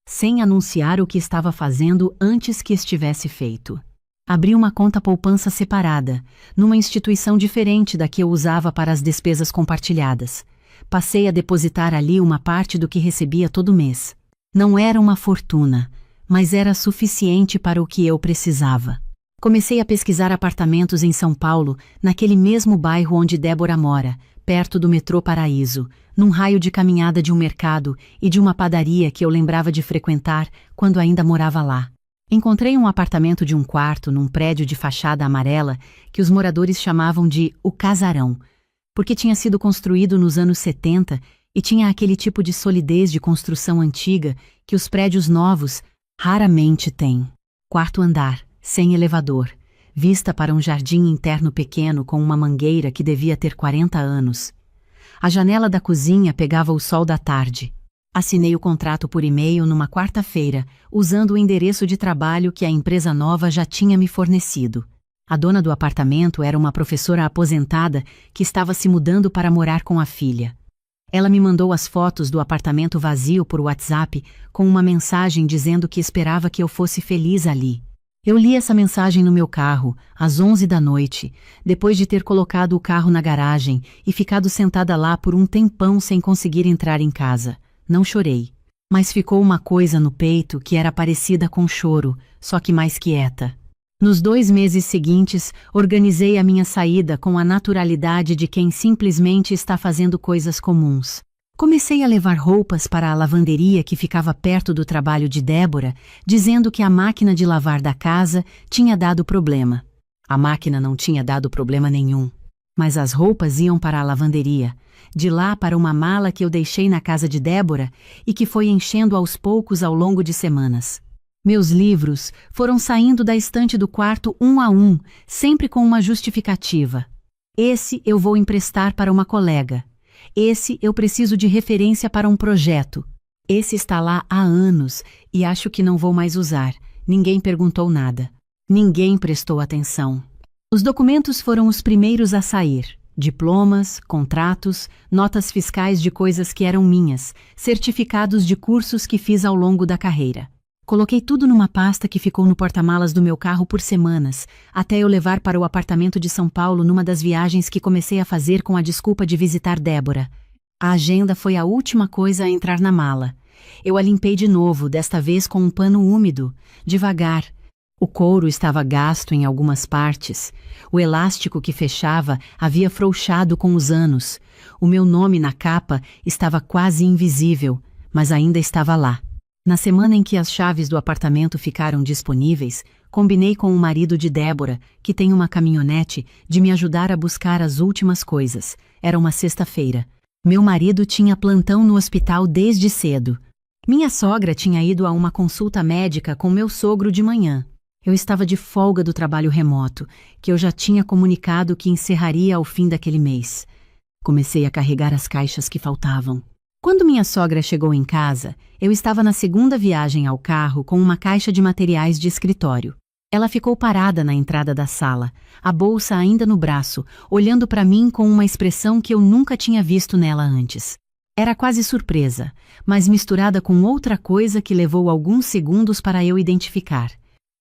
sem anunciar o que estava fazendo antes que estivesse feito. Abri uma conta poupança separada, numa instituição diferente da que eu usava para as despesas compartilhadas. Passei a depositar ali uma parte do que recebia todo mês. Não era uma fortuna, mas era suficiente para o que eu precisava. Comecei a pesquisar apartamentos em São Paulo, naquele mesmo bairro onde Débora mora, perto do metrô Paraíso, num raio de caminhada de um mercado e de uma padaria que eu lembrava de frequentar quando ainda morava lá. Encontrei um apartamento de 1 quarto num prédio de fachada amarela que os moradores chamavam de O Casarão, porque tinha sido construído nos anos 70 e tinha aquele tipo de solidez de construção antiga que os prédios novos raramente têm. 4º andar, sem elevador, vista para um jardim interno pequeno com uma mangueira que devia ter 40 anos. A janela da cozinha pegava o sol da tarde. Assinei o contrato por e-mail numa quarta-feira, usando o endereço de trabalho que a empresa nova já tinha me fornecido. A dona do apartamento era uma professora aposentada que estava se mudando para morar com a filha. Ela me mandou as fotos do apartamento vazio por WhatsApp com uma mensagem dizendo que esperava que eu fosse feliz ali. Eu li essa mensagem no meu carro, às 11 da noite, depois de ter colocado o carro na garagem e ficado sentada lá por um tempão sem conseguir entrar em casa. Não chorei, mas ficou uma coisa no peito que era parecida com choro, só que mais quieta. Nos 2 meses seguintes, organizei a minha saída com a naturalidade de quem simplesmente está fazendo coisas comuns. Comecei a levar roupas para a lavanderia que ficava perto do trabalho de Débora, dizendo que a máquina de lavar da casa tinha dado problema. A máquina não tinha dado problema nenhum, mas as roupas iam para a lavanderia, de lá para uma mala que eu deixei na casa de Débora e que foi enchendo aos poucos ao longo de semanas. Meus livros foram saindo da estante do quarto um a um, sempre com uma justificativa. Esse eu vou emprestar para uma colega. Esse eu preciso de referência para um projeto. Esse está lá há anos e acho que não vou mais usar. Ninguém perguntou nada. Ninguém prestou atenção. Os documentos foram os primeiros a sair. Diplomas, contratos, notas fiscais de coisas que eram minhas, certificados de cursos que fiz ao longo da carreira. Coloquei tudo numa pasta que ficou no porta-malas do meu carro por semanas, até eu levar para o apartamento de São Paulo numa das viagens que comecei a fazer com a desculpa de visitar Débora. A agenda foi a última coisa a entrar na mala. Eu a limpei de novo, desta vez com um pano úmido, devagar. O couro estava gasto em algumas partes. O elástico que fechava havia frouxado com os anos. O meu nome na capa estava quase invisível, mas ainda estava lá. Na semana em que as chaves do apartamento ficaram disponíveis, combinei com o marido de Débora, que tem uma caminhonete, de me ajudar a buscar as últimas coisas. Era uma sexta-feira. Meu marido tinha plantão no hospital desde cedo. Minha sogra tinha ido a uma consulta médica com meu sogro de manhã. Eu estava de folga do trabalho remoto, que eu já tinha comunicado que encerraria ao fim daquele mês. Comecei a carregar as caixas que faltavam. Quando minha sogra chegou em casa, eu estava na segunda viagem ao carro com uma caixa de materiais de escritório. Ela ficou parada na entrada da sala, a bolsa ainda no braço, olhando para mim com uma expressão que eu nunca tinha visto nela antes. Era quase surpresa, mas misturada com outra coisa que levou alguns segundos para eu identificar.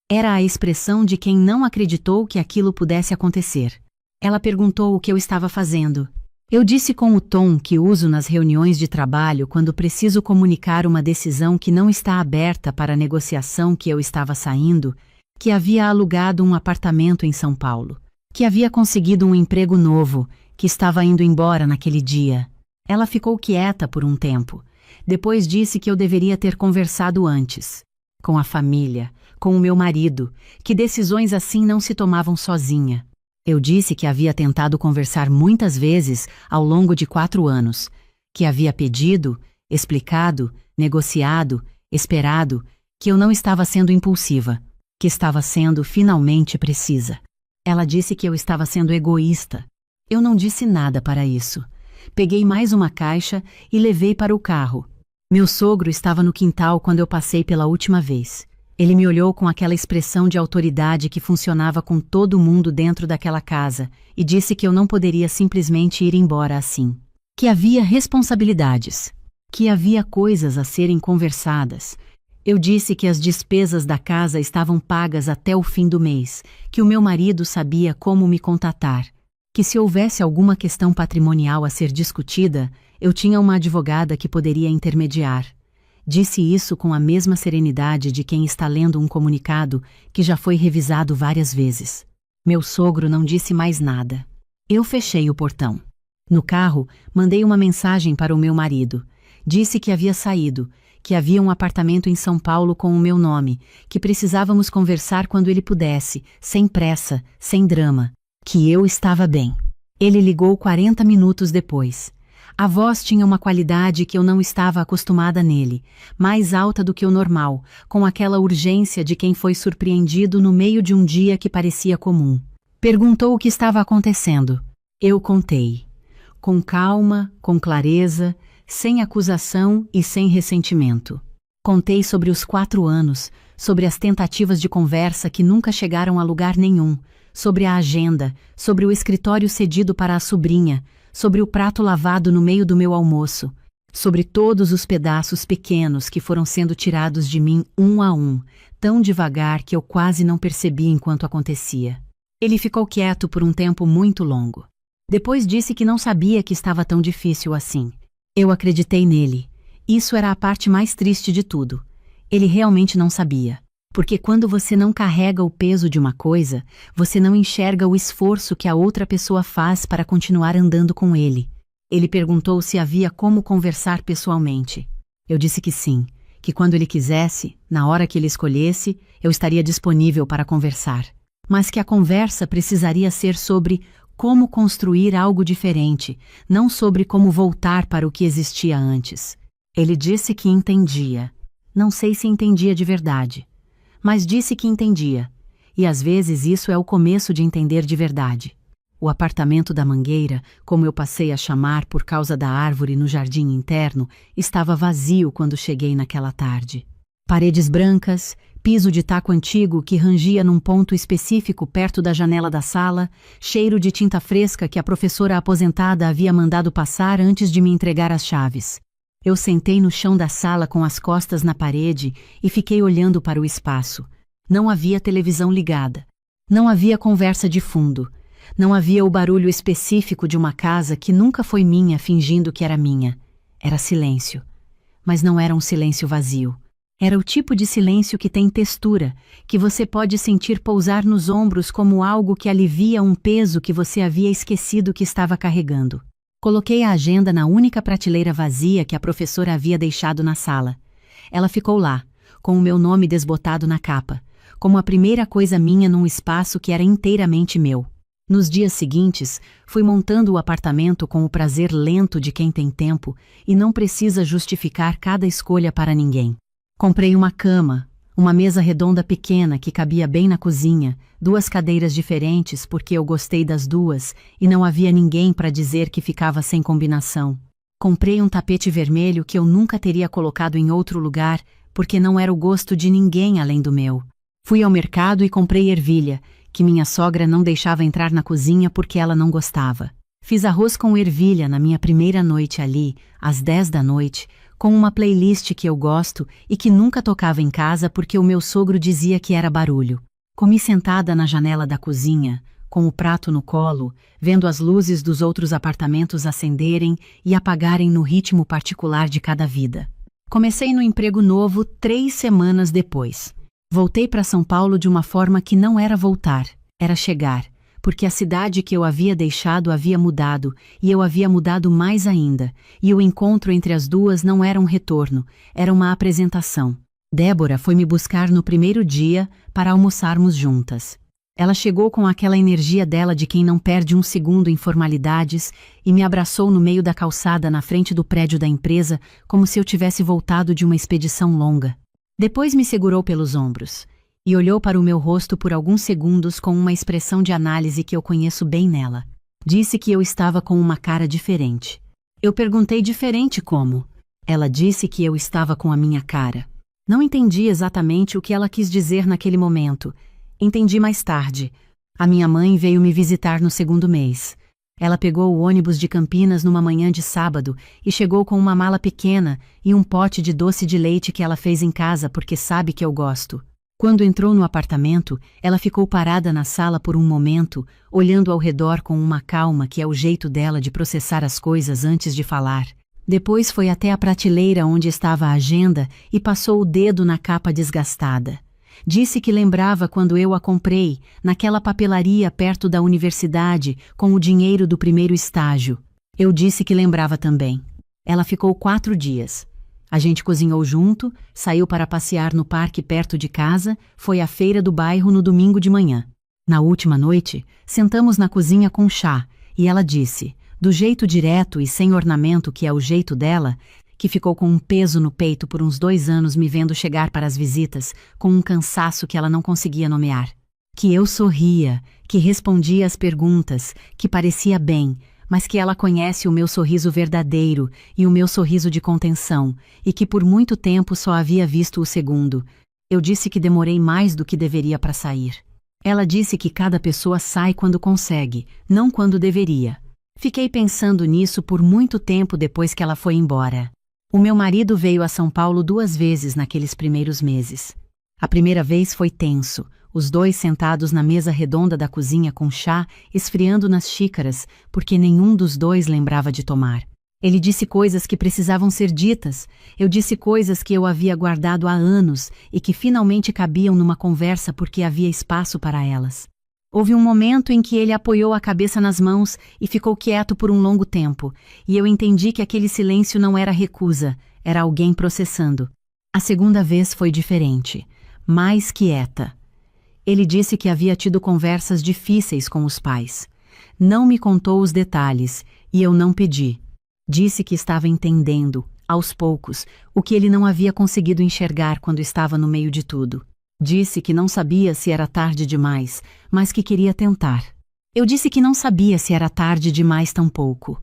Era a expressão de quem não acreditou que aquilo pudesse acontecer. Ela perguntou o que eu estava fazendo. Eu disse com o tom que uso nas reuniões de trabalho quando preciso comunicar uma decisão que não está aberta para a negociação que eu estava saindo, que havia alugado um apartamento em São Paulo, que havia conseguido um emprego novo, que estava indo embora naquele dia. Ela ficou quieta por um tempo. Depois disse que eu deveria ter conversado antes, com a família, com o meu marido, que decisões assim não se tomavam sozinha. Eu disse que havia tentado conversar muitas vezes ao longo de 4 anos, que havia pedido, explicado, negociado, esperado, que eu não estava sendo impulsiva, que estava sendo finalmente precisa. Ela disse que eu estava sendo egoísta. Eu não disse nada para isso. Peguei mais uma caixa e levei para o carro. Meu sogro estava no quintal quando eu passei pela última vez. Ele me olhou com aquela expressão de autoridade que funcionava com todo mundo dentro daquela casa e disse que eu não poderia simplesmente ir embora assim. Que havia responsabilidades. Que havia coisas a serem conversadas. Eu disse que as despesas da casa estavam pagas até o fim do mês, que o meu marido sabia como me contatar, que se houvesse alguma questão patrimonial a ser discutida, eu tinha uma advogada que poderia intermediar. Disse isso com a mesma serenidade de quem está lendo um comunicado que já foi revisado várias vezes. Meu sogro não disse mais nada. Eu fechei o portão. No carro, mandei uma mensagem para o meu marido. Disse que havia saído, que havia um apartamento em São Paulo com o meu nome, que precisávamos conversar quando ele pudesse, sem pressa, sem drama, que eu estava bem. Ele ligou 40 minutos depois. A voz tinha uma qualidade que eu não estava acostumada nele, mais alta do que o normal, com aquela urgência de quem foi surpreendido no meio de um dia que parecia comum. Perguntou o que estava acontecendo. Eu contei. Com calma, com clareza, sem acusação e sem ressentimento. Contei sobre os 4 anos, sobre as tentativas de conversa que nunca chegaram a lugar nenhum, sobre a agenda, sobre o escritório cedido para a sobrinha, sobre o prato lavado no meio do meu almoço, sobre todos os pedaços pequenos que foram sendo tirados de mim um a um, tão devagar que eu quase não percebi enquanto acontecia. Ele ficou quieto por um tempo muito longo. Depois disse que não sabia que estava tão difícil assim. Eu acreditei nele. Isso era a parte mais triste de tudo. Ele realmente não sabia. Porque quando você não carrega o peso de uma coisa, você não enxerga o esforço que a outra pessoa faz para continuar andando com ele. Ele perguntou se havia como conversar pessoalmente. Eu disse que sim, que quando ele quisesse, na hora que ele escolhesse, eu estaria disponível para conversar. Mas que a conversa precisaria ser sobre como construir algo diferente, não sobre como voltar para o que existia antes. Ele disse que entendia. Não sei se entendia de verdade, mas disse que entendia. E às vezes isso é o começo de entender de verdade. O apartamento da Mangueira, como eu passei a chamar por causa da árvore no jardim interno, estava vazio quando cheguei naquela tarde. Paredes brancas, piso de taco antigo que rangia num ponto específico perto da janela da sala, cheiro de tinta fresca que a professora aposentada havia mandado passar antes de me entregar as chaves. Eu sentei no chão da sala com as costas na parede e fiquei olhando para o espaço. Não havia televisão ligada. Não havia conversa de fundo. Não havia o barulho específico de uma casa que nunca foi minha fingindo que era minha. Era silêncio. Mas não era um silêncio vazio. Era o tipo de silêncio que tem textura, que você pode sentir pousar nos ombros como algo que alivia um peso que você havia esquecido que estava carregando. Coloquei a agenda na única prateleira vazia que a professora havia deixado na sala. Ela ficou lá, com o meu nome desbotado na capa, como a primeira coisa minha num espaço que era inteiramente meu. Nos dias seguintes, fui montando o apartamento com o prazer lento de quem tem tempo e não precisa justificar cada escolha para ninguém. Comprei uma cama, uma mesa redonda pequena que cabia bem na cozinha, 2 cadeiras diferentes porque eu gostei das duas e não havia ninguém para dizer que ficava sem combinação. Comprei um tapete vermelho que eu nunca teria colocado em outro lugar porque não era o gosto de ninguém além do meu. Fui ao mercado e comprei ervilha, que minha sogra não deixava entrar na cozinha porque ela não gostava. Fiz arroz com ervilha na minha primeira noite ali, às 10 da noite, com uma playlist que eu gosto e que nunca tocava em casa porque o meu sogro dizia que era barulho. Comi sentada na janela da cozinha, com o prato no colo, vendo as luzes dos outros apartamentos acenderem e apagarem no ritmo particular de cada vida. Comecei no emprego novo 3 semanas depois. Voltei para São Paulo de uma forma que não era voltar, era chegar, porque a cidade que eu havia deixado havia mudado, e eu havia mudado mais ainda, e o encontro entre as duas não era um retorno, era uma apresentação. Débora foi me buscar no primeiro dia para almoçarmos juntas. Ela chegou com aquela energia dela de quem não perde um segundo em formalidades e me abraçou no meio da calçada na frente do prédio da empresa como se eu tivesse voltado de uma expedição longa. Depois me segurou pelos ombros e olhou para o meu rosto por alguns segundos com uma expressão de análise que eu conheço bem nela. Disse que eu estava com uma cara diferente. Eu perguntei diferente como. Ela disse que eu estava com a minha cara. Não entendi exatamente o que ela quis dizer naquele momento. Entendi mais tarde. A minha mãe veio me visitar no 2º mês. Ela pegou o ônibus de Campinas numa manhã de sábado e chegou com uma mala pequena e um pote de doce de leite que ela fez em casa porque sabe que eu gosto. Quando entrou no apartamento, ela ficou parada na sala por um momento, olhando ao redor com uma calma que é o jeito dela de processar as coisas antes de falar. Depois foi até a prateleira onde estava a agenda e passou o dedo na capa desgastada. Disse que lembrava quando eu a comprei, naquela papelaria perto da universidade, com o dinheiro do primeiro estágio. Eu disse que lembrava também. Ela ficou 4 dias. A gente cozinhou junto, saiu para passear no parque perto de casa, foi à feira do bairro no domingo de manhã. Na última noite, sentamos na cozinha com chá, e ela disse, do jeito direto e sem ornamento que é o jeito dela, que ficou com um peso no peito por uns 2 anos me vendo chegar para as visitas, com um cansaço que ela não conseguia nomear. Que eu sorria, que respondia às perguntas, que parecia bem, mas que ela conhece o meu sorriso verdadeiro e o meu sorriso de contenção, e que por muito tempo só havia visto o segundo. Eu disse que demorei mais do que deveria para sair. Ela disse que cada pessoa sai quando consegue, não quando deveria. Fiquei pensando nisso por muito tempo depois que ela foi embora. O meu marido veio a São Paulo 2 vezes naqueles primeiros meses. A primeira vez foi tenso, os 2 sentados na mesa redonda da cozinha com chá, esfriando nas xícaras, porque nenhum dos 2 lembrava de tomar. Ele disse coisas que precisavam ser ditas, eu disse coisas que eu havia guardado há anos e que finalmente cabiam numa conversa porque havia espaço para elas. Houve um momento em que ele apoiou a cabeça nas mãos e ficou quieto por um longo tempo, e eu entendi que aquele silêncio não era recusa, era alguém processando. A segunda vez foi diferente, mais quieta. Ele disse que havia tido conversas difíceis com os pais. Não me contou os detalhes, e eu não pedi. Disse que estava entendendo, aos poucos, o que ele não havia conseguido enxergar quando estava no meio de tudo. Disse que não sabia se era tarde demais, mas que queria tentar. Eu disse que não sabia se era tarde demais tampouco.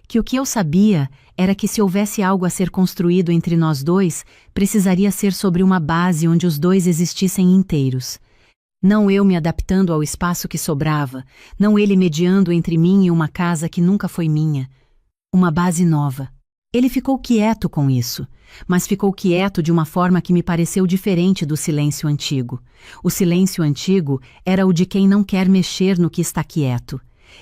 Que o que eu sabia era que se houvesse algo a ser construído entre nós dois, precisaria ser sobre uma base onde os dois existissem inteiros. Não eu me adaptando ao espaço que sobrava, não ele mediando entre mim e uma casa que nunca foi minha. Uma base nova. Ele ficou quieto com isso, mas ficou quieto de uma forma que me pareceu diferente do silêncio antigo. O silêncio antigo era o de quem não quer mexer no que está quieto.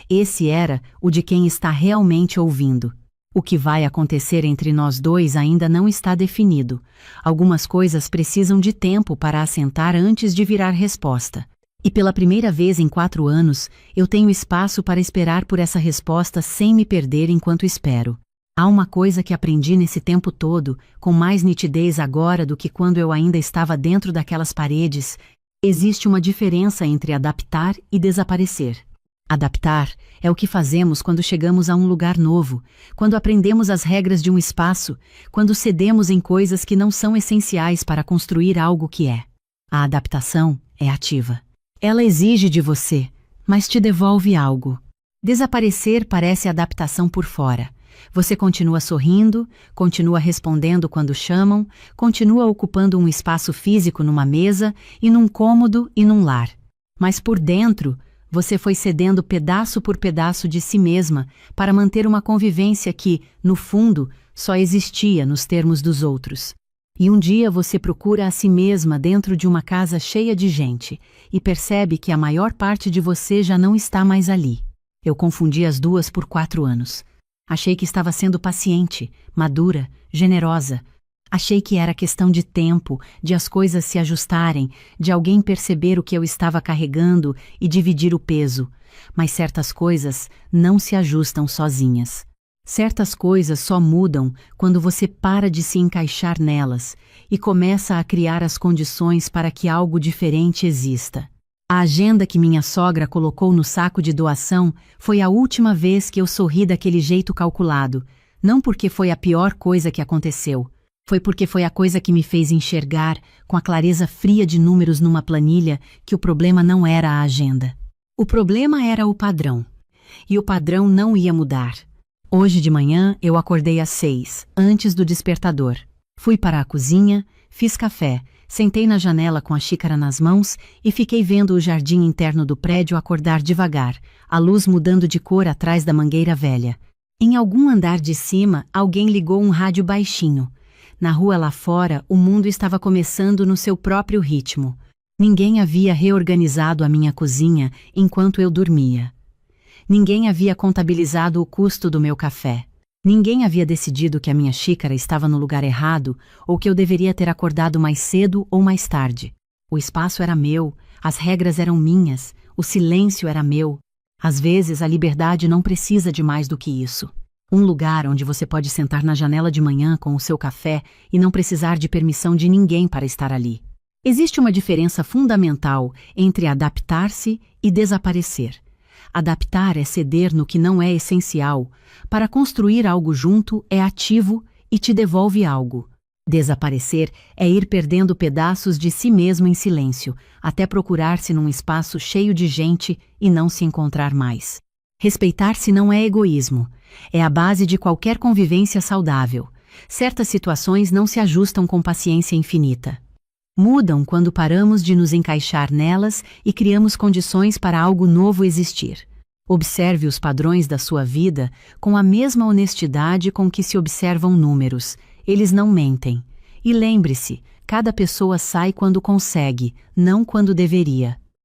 Esse era o de quem está realmente ouvindo. O que vai acontecer entre nós dois ainda não está definido. Algumas coisas precisam de tempo para assentar antes de virar resposta. E pela primeira vez em 4 anos, eu tenho espaço para esperar por essa resposta sem me perder enquanto espero. Há uma coisa que aprendi nesse tempo todo, com mais nitidez agora do que quando eu ainda estava dentro daquelas paredes. Existe uma diferença entre adaptar e desaparecer. Adaptar é o que fazemos quando chegamos a um lugar novo, quando aprendemos as regras de um espaço, quando cedemos em coisas que não são essenciais para construir algo que é. A adaptação é ativa. Ela exige de você, mas te devolve algo. Desaparecer parece adaptação por fora. Você continua sorrindo, continua respondendo quando chamam, continua ocupando um espaço físico numa mesa e num cômodo e num lar. Mas por dentro, você foi cedendo pedaço por pedaço de si mesma para manter uma convivência que, no fundo, só existia nos termos dos outros. E um dia você procura a si mesma dentro de uma casa cheia de gente e percebe que a maior parte de você já não está mais ali. Eu confundi as duas por 4 anos. Achei que estava sendo paciente, madura, generosa. Achei que era questão de tempo, de as coisas se ajustarem, de alguém perceber o que eu estava carregando e dividir o peso. Mas certas coisas não se ajustam sozinhas. Certas coisas só mudam quando você para de se encaixar nelas e começa a criar as condições para que algo diferente exista. A agenda que minha sogra colocou no saco de doação foi a última vez que eu sorri daquele jeito calculado, não porque foi a pior coisa que aconteceu. Foi porque foi a coisa que me fez enxergar, com a clareza fria de números numa planilha, que o problema não era a agenda. O problema era o padrão. E o padrão não ia mudar. Hoje de manhã eu acordei às 6, antes do despertador. Fui para a cozinha, fiz café, sentei na janela com a xícara nas mãos e fiquei vendo o jardim interno do prédio acordar devagar, a luz mudando de cor atrás da mangueira velha. Em algum andar de cima, alguém ligou um rádio baixinho. Na rua lá fora, o mundo estava começando no seu próprio ritmo. Ninguém havia reorganizado a minha cozinha enquanto eu dormia. Ninguém havia contabilizado o custo do meu café. Ninguém havia decidido que a minha xícara estava no lugar errado ou que eu deveria ter acordado mais cedo ou mais tarde. O espaço era meu, as regras eram minhas, o silêncio era meu. Às vezes a liberdade não precisa de mais do que isso. Um lugar onde você pode sentar na janela de manhã com o seu café e não precisar de permissão de ninguém para estar ali. Existe uma diferença fundamental entre adaptar-se e desaparecer. Adaptar é ceder no que não é essencial. Para construir algo junto é ativo e te devolve algo. Desaparecer é ir perdendo pedaços de si mesmo em silêncio, até procurar-se num espaço cheio de gente e não se encontrar mais. Respeitar-se não é egoísmo. É a base de qualquer convivência saudável. Certas situações não se ajustam com paciência infinita. Mudam quando paramos de nos encaixar nelas e criamos condições para algo novo existir. Observe os padrões da sua vida com a mesma honestidade com que se observam números. Eles não mentem. E lembre-se, cada pessoa sai quando consegue, não quando deveria.